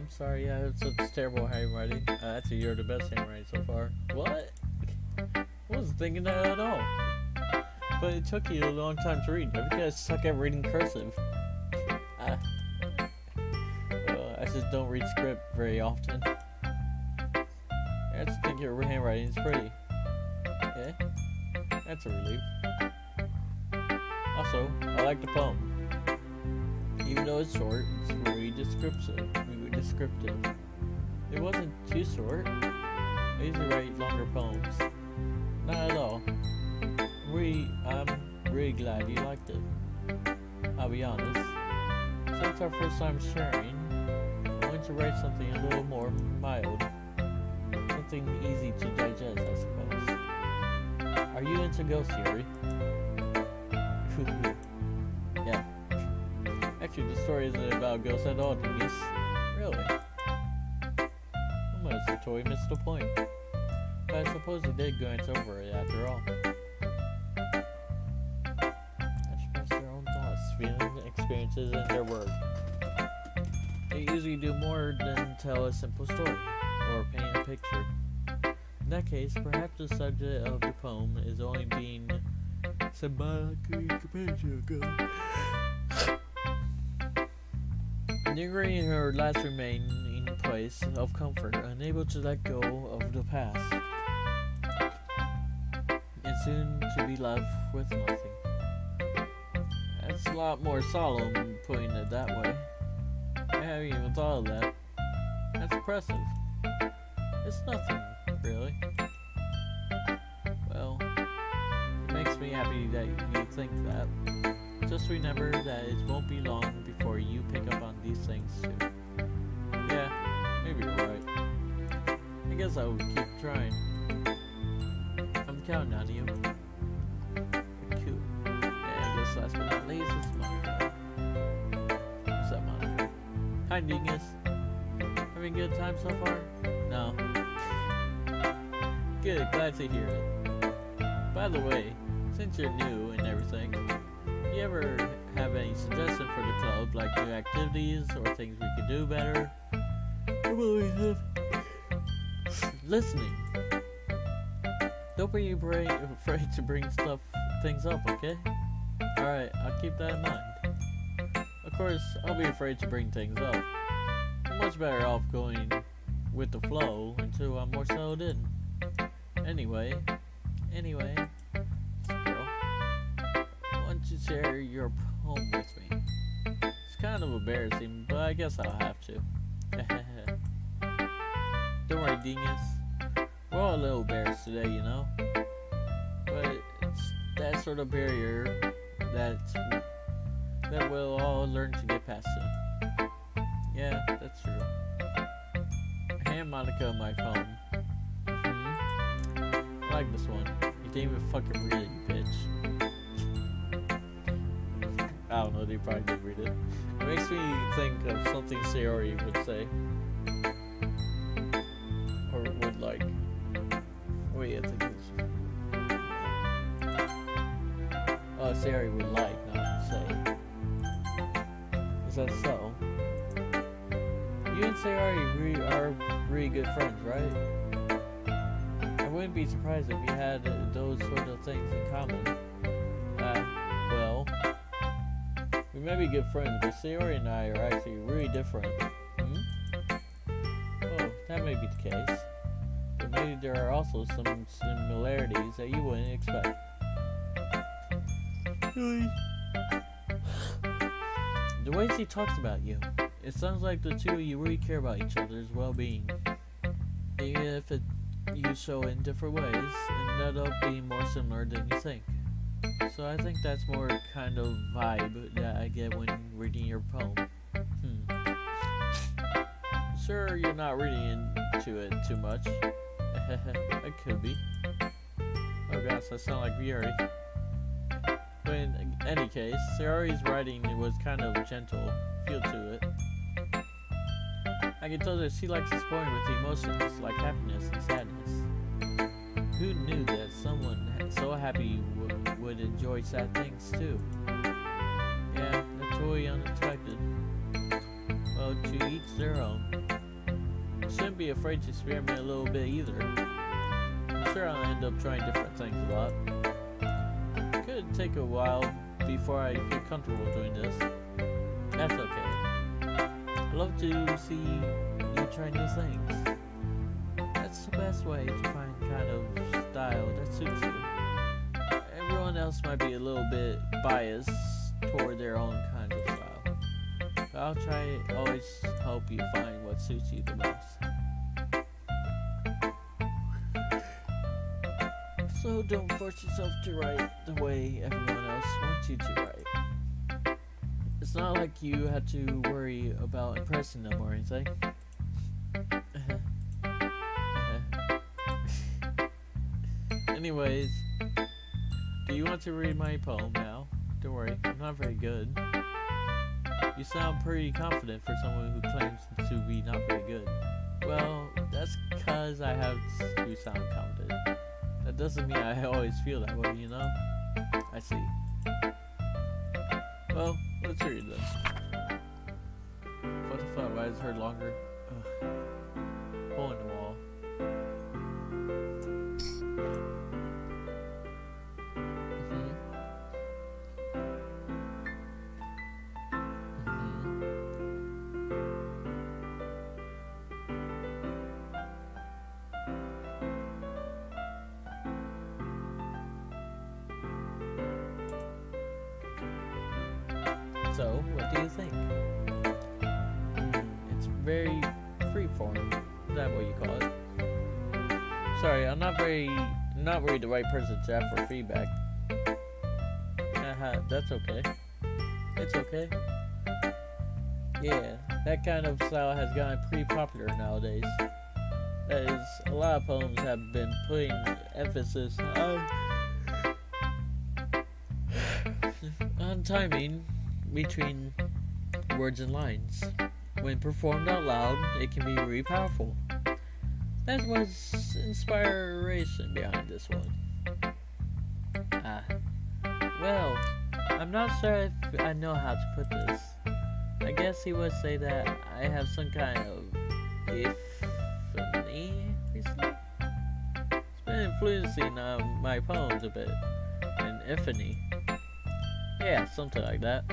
Sorry, I have such terrible handwriting. Actually, you're the best handwriting so far. What? I wasn't thinking that at all. But it took you a long time to read. Maybe you guys suck at reading cursive. I just don't read script very often. I just think your handwriting is pretty. Okay? That's a relief. Also, I like the poem. Even though it's short, it's very descriptive. It wasn't too short. I usually write longer poems. Not at all. I'm really glad you liked it. I'll be honest. Since our first time sharing, I want to write something a little more mild. Something easy to digest, I suppose. Are you into ghost theory? Yeah. Actually, the story isn't about ghosts at all, Dingus. Really? Almost the toy missed the point. But I suppose he did glance over it after all. Express their own thoughts, feelings, experiences, and their work. They usually do more than tell a simple story, or paint a picture. In that case, perhaps the subject of the poem is only being symbolically compared. Lingering in her last remaining place of comfort, unable to let go of the past, and soon to be left with nothing. That's a lot more solemn, putting it that way. I haven't even thought of that. That's impressive. It's nothing, really. Well, it makes me happy that you think that. Just remember that it won't be long before you pick up on these things too. Yeah, maybe you're right. I guess I will keep trying. I'm counting on you. Cool. Yeah, I guess last but not least, it's Monica. What's up, Monica? Hi, Dingus. Having a good time so far? No. Good, glad to hear it. By the way, since you're new and everything, you ever have any suggestions for the club, like new activities or things we could do better? I'm always listening. Don't be afraid to bring things up, okay? Alright, I'll keep that in mind. Of course, I'll be afraid to bring things up. I'm much better off going with the flow until I'm more settled in. Anyway, girl, why don't you share your poem with me? It's kind of embarrassing, but I guess I'll have to. Don't worry, Dingus. We're all a little embarrassed today, you know? But it's that sort of barrier that we'll all learn to get past soon. Yeah, that's true. Hand Monica my poem. I like this one. You didn't even fucking read it, you bitch. I don't know, they probably did read it. It makes me think of something Sayori would say. Or would like. Wait, I think it's... Oh, Sayori would like, not say. Is that so? You and Sayori are really good friends, right? I wouldn't be surprised if you had those sort of things in common. Well, we may be good friends, but Sayori and I are actually really different. Oh, that may be the case. But maybe there are also some similarities that you wouldn't expect. Really? The ways he talks about you, it sounds like the two of you really care about each other's well-being. Even if you show in different ways, it ended up being more similar than you think. So I think that's more kind of vibe that I get when reading your poem. Sure, you're not reading into it too much. I could be. Oh gosh, I sound like Yuri. But in any case, Sayori's writing was kind of gentle feel to it. I can tell that she likes exploring with the emotions like happiness and sadness. Who knew that someone so happy would enjoy sad things too? Yeah, that's totally unexpected. Well, to each their own. Shouldn't be afraid to experiment a little bit either. I'm sure I'll end up trying different things a lot. Could take a while before I feel comfortable doing this. That's okay. I love to see you try new things. That's the best way to find kind of style that suits you. Everyone else might be a little bit biased toward their own kind of style. But I'll try to always help you find what suits you the most. So don't force yourself to write the way everyone else wants you to write. It's not like you had to worry about impressing them or anything. Anyways, do you want to read my poem now? Don't worry, I'm not very good. You sound pretty confident for someone who claims to be not very good. Well, that's because I have to sound confident. That doesn't mean I always feel that way, you know? I see. Well, let's read this. What the fuck? Why is her longer? Ugh. Hole in the wall. So, what do you think? It's very freeform. Is that what you call it? Sorry, I'm not really the right person to ask for feedback. That's okay. It's okay. Yeah, that kind of style has gotten pretty popular nowadays. That is, a lot of poems have been putting emphasis on timing between words and lines. When performed out loud, it can be really powerful. That was inspiration behind this one. Well, I'm not sure if I know how to put this. I guess he would say that I have some kind of epiphany recently. It's been influencing my poems a bit. An epiphany. Yeah, something like that.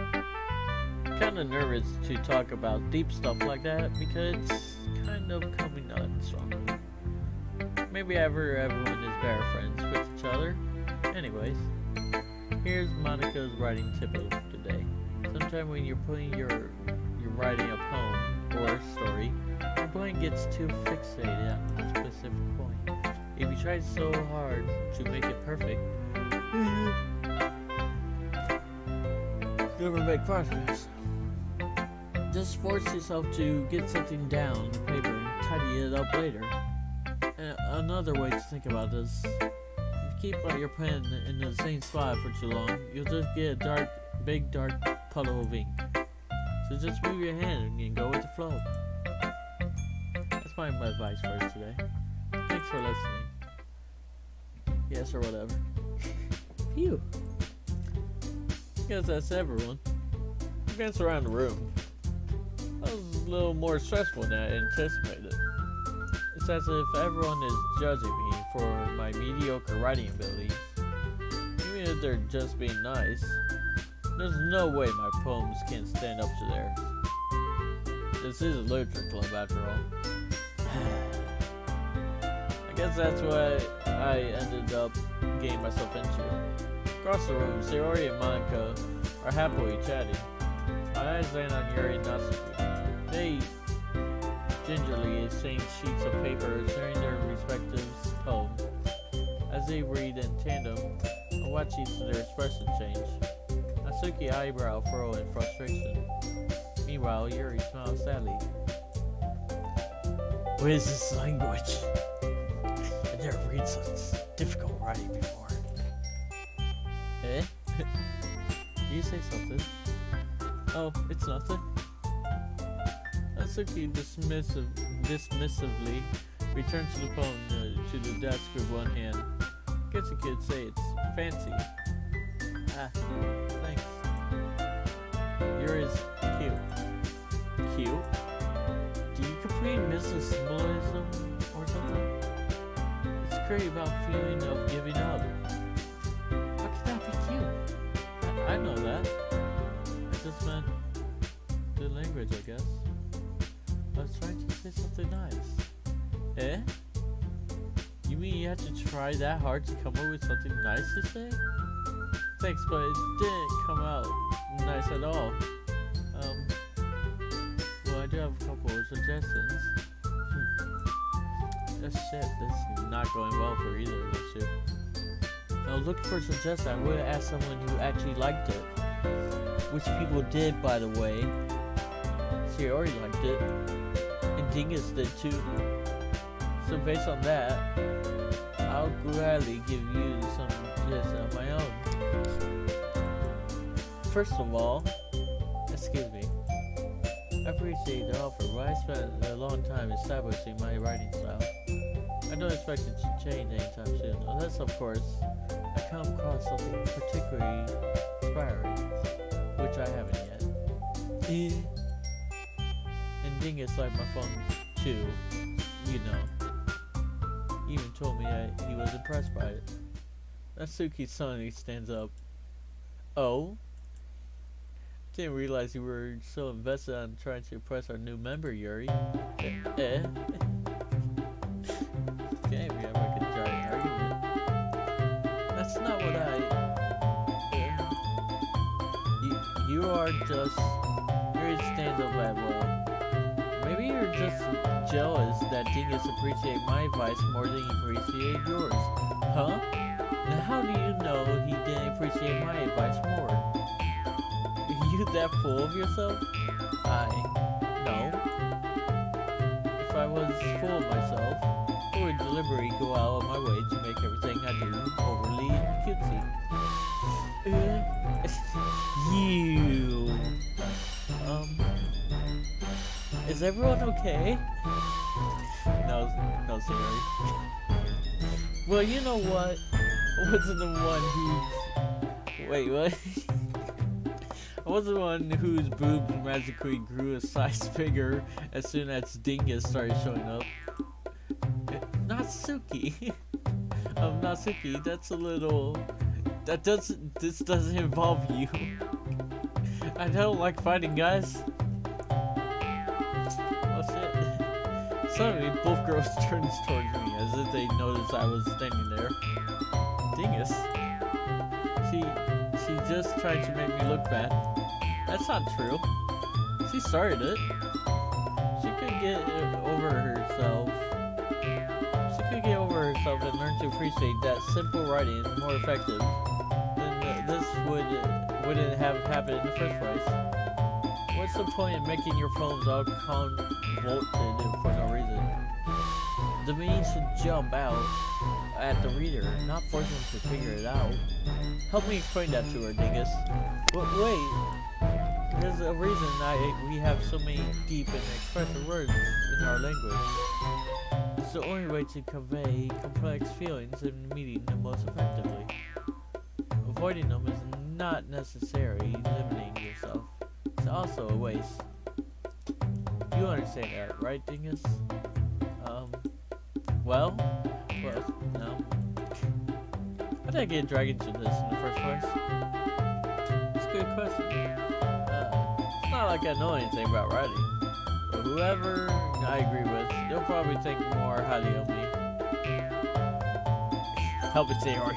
Kinda nervous to talk about deep stuff like that because it's kind of coming on strongly. Maybe everyone is better friends with each other. Anyways, here's Monica's writing tip of the day. Sometime when you're writing a poem or a story, your brain gets too fixated on a specific point. If you try so hard to make it perfect, never make progress. Just force yourself to get something down on paper and tidy it up later. Another way to think about this, if you keep your pen in the same spot for too long, you'll just get a big dark puddle of ink. So just move your hand and go with the flow. That's my advice for today. Thanks for listening. Yes or whatever. Phew. Guess that's everyone. Glance around the room. That was a little more stressful than I anticipated. It's as if everyone is judging me for my mediocre writing abilities. Even if they're just being nice, there's no way my poems can stand up to theirs. This is a literature club after all. I guess that's what I ended up getting myself into. Across the room, Sayori and Monica are happily chatting. My eyes land on Yuri and Natsuki. They gingerly exchange sheets of paper sharing their respective poems. As they read in tandem, I watch each of their expressions change. Natsuki's eyebrow furrow in frustration. Meanwhile, Yuri smiles sadly. What is this language? I've never read such difficult writing before. Eh? Did you say something? Oh, it's nothing. Natsuki dismissively returns to the phone to the desk with one hand. Guess you could say it's fancy. Ah, thanks. Yuri's cute. Cute? Do you completely miss the symbolism or something? It's great about feeling of giving up. How could that be cute? I know that. I just meant the language, I guess. I was trying to say something nice. Eh? You mean you had to try that hard to come up with something nice to say? Thanks, but it didn't come out nice at all. Well, I do have a couple of suggestions. Oh shit, this is not going well for either of those two. I was looking for a suggestion. I would have asked someone who actually liked it. Which people did, by the way. Sayori liked it. And Dingus did too. So based on that, I'll gladly give you some suggestions on my own. First of all, excuse me, I appreciate the offer, but I spent a long time establishing my writing style. I don't expect it to change anytime soon, unless of course I come across something particularly inspiring, which I haven't yet. And Dingus liked my phone too, you know. He even told me he was impressed by it. Natsuki suddenly stands up. Oh? Didn't realize you were so invested on trying to impress our new member, Yuri. Eh? Can't even have like a giant argument. That's not what You are just... Yuri stands up at well. Maybe you're just jealous that Dingus appreciate my advice more than you appreciate yours. Huh? Now how do you know he didn't appreciate my advice more? Are you that full of yourself? No. If I was full of myself, I would deliberately go out of my way to make everything I do overly cutesy. You... Is everyone okay? No, sorry. Well, you know what? I wasn't the one who's... Wait, what? I wasn't the one whose boobs magically grew a size bigger as soon as Dingus started showing up. Natsuki. Natsuki, that's a little... This doesn't involve you. I don't like fighting, guys. Oh shit. Suddenly, both girls turned towards me as if they noticed I was standing there. Dingus. She just tried to make me look bad. That's not true. She started it. She could get over herself. And learn to appreciate that simple writing is more effective this wouldn't have happened in the first place. What's the point in making your poems all convoluted for no reason? The meaning should jump out at the reader, not force them to figure it out. Help me explain that to her, Dingus. But wait, there's a reason we have so many deep and expressive words in our language. It's the only way to convey complex feelings and meaning them most effectively. Avoiding them is not necessary, limiting yourself. It's also a waste. You understand that, right, Dingus? Well, no. How did I get dragged into this in the first place? That's a good question. It's not like I know anything about writing. But whoever I agree with, they'll probably think more highly of me. Help it, Sayori.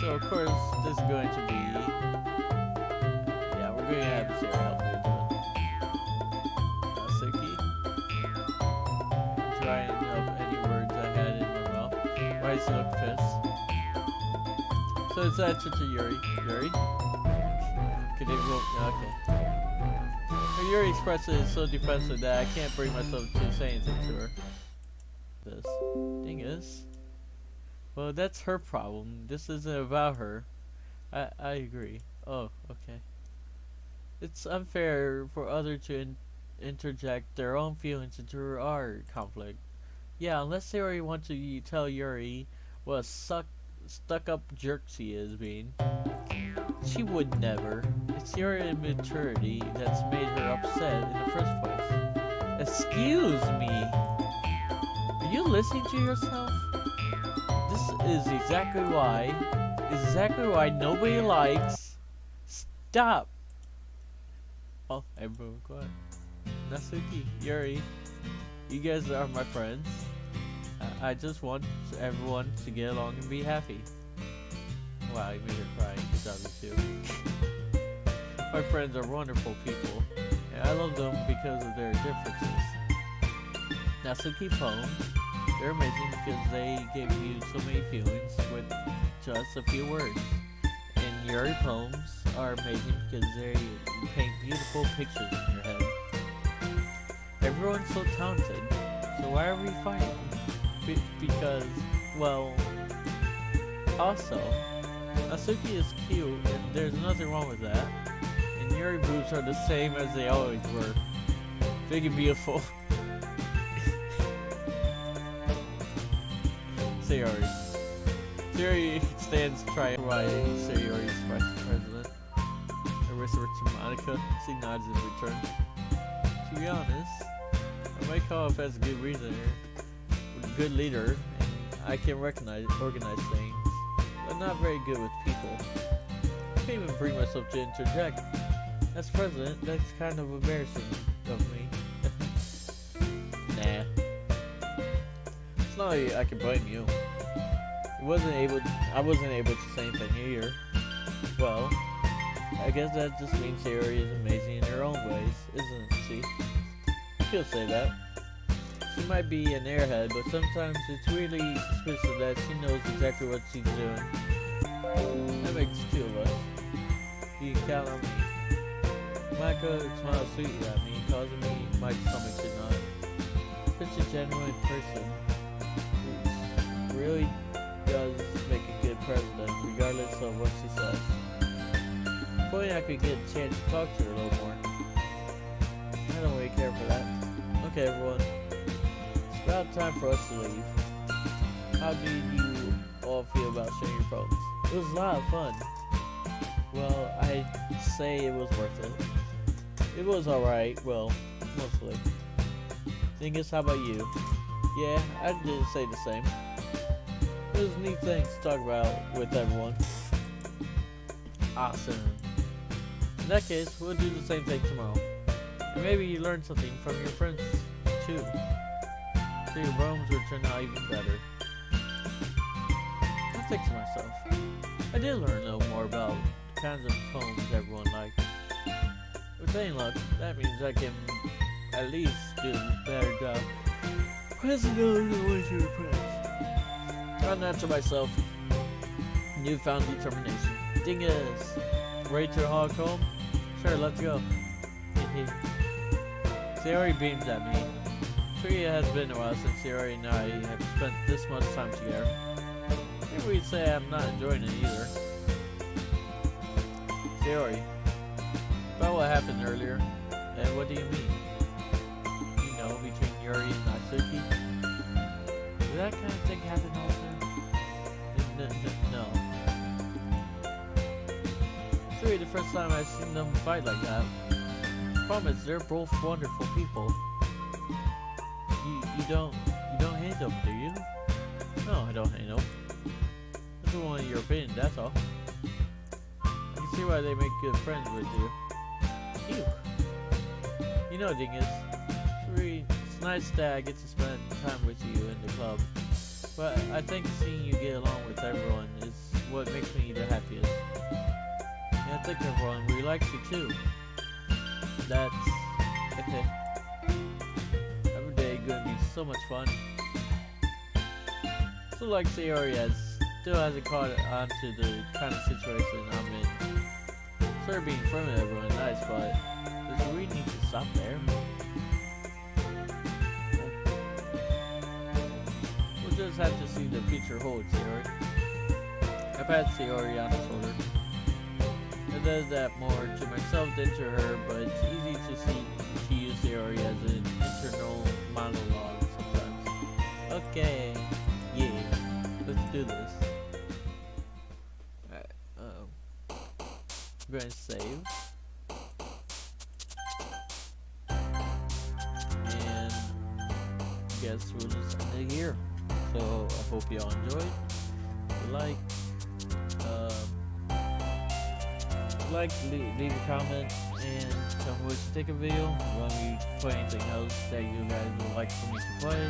So, of course, this is going to be... yeah, we're going to have Sayori help me do it. Suki. Trying up any words I had in my mouth. Why does it look pissed? So it's answer to Yuri. Yuri? Could it go? Okay. But Yuri expresses so defensive that I can't bring myself to say anything to her. This. Dingus. Well, that's her problem. This isn't about her. I agree. Oh, okay. It's unfair for others to interject their own feelings into our conflict. Yeah, unless they already want to tell Yuri what a stuck-up jerk she is being. She would never. It's your immaturity that's made her upset in the first place. Excuse me. Are you listening to yourself? This is exactly why nobody likes. Stop. Oh, everyone quiet. Natsuki, Yuri, you guys are my friends. I just want everyone to get along and be happy. Wow, you made her cry. Good job, you too. My friends are wonderful people, and I love them because of their differences. Natsuki poems, they're amazing because they give you so many feelings with just a few words. And Yuri poems are amazing because they paint beautiful pictures in your head. Everyone's so talented, so why are we fighting? Because, well, also, Natsuki is cute, and there's nothing wrong with that. And Yuri boobs are the same as they always were. Big and beautiful. Sayori. Sayori stands trying why Sayori is vice president. I whisper to Monica. She nods in return. To be honest, I might come off as a good reasoner, a good leader, and I can organize things, but not very good with people. I can't even bring myself to interject. As president, that's kind of embarrassing of me. Nah. It's not like I can blame you. I wasn't able to say anything here. Well, I guess that just means Sayori is amazing in her own ways, isn't she? She'll say that. She might be an airhead, but sometimes it's really suspicious that she knows exactly what she's doing. That makes two of us. You can count on me. Micah smiles sweetly at me, causing me my stomach to knot. Such a genuine person who really does make a good president, regardless of what she says. If only I could get a chance to talk to her a little more. I don't really care for that. Okay, everyone. It's about time for us to leave. How did you all feel about sharing your poems? It was a lot of fun. Well, I'd say it was worth it. It was alright, well, mostly. Thing is, how about you? Yeah, I did say the same. It was neat things to talk about with everyone. Awesome. In that case, we'll do the same thing tomorrow. And maybe you learn something from your friends, too. So your poems will turn out even better. I think to myself, I did learn a little more about the kinds of poems everyone likes. With any luck, that means I can at least do a better job. President knows the way to impress. I'm not to myself. newfound determination. Dingus! Ready to hog home? Sure, let's go. Sayori beams at me. Sure, it has been a while since Sayori and I have spent this much time together. Maybe we'd say I'm not enjoying it either. Sayori, about what happened earlier, and what do you mean? You know, between Yuri and Natsuki? Did that kind of thing happen often? No. It's really the first time I've seen them fight like that. Problem is, they're both wonderful people. You don't hate them, do you? No, I don't hate them. I just want your opinion, that's all. I can see why they make good friends with you. Ew. You know, Dingus, it's nice that I get to spend time with you in the club. But I think seeing you get along with everyone is what makes me the happiest. And I think everyone really likes you too. That's okay. Every day gonna be so much fun. So like Sayori still hasn't caught on to the kind of situation I'm in. Sort of being friendly with everyone is nice, but does it really need to stop there? We'll just have to see the future holds, Sayori. I've had Sayori on the shoulder. I did that more to myself than to her, but it's easy to see she uses Sayori as an internal monologue sometimes. Okay, yeah, let's do this. Alright, I'm going to save. And I guess we'll just end it here. So I hope y'all enjoyed. Leave a comment and tell me what you think of the video. Want me to play anything else that you guys would like for me to play?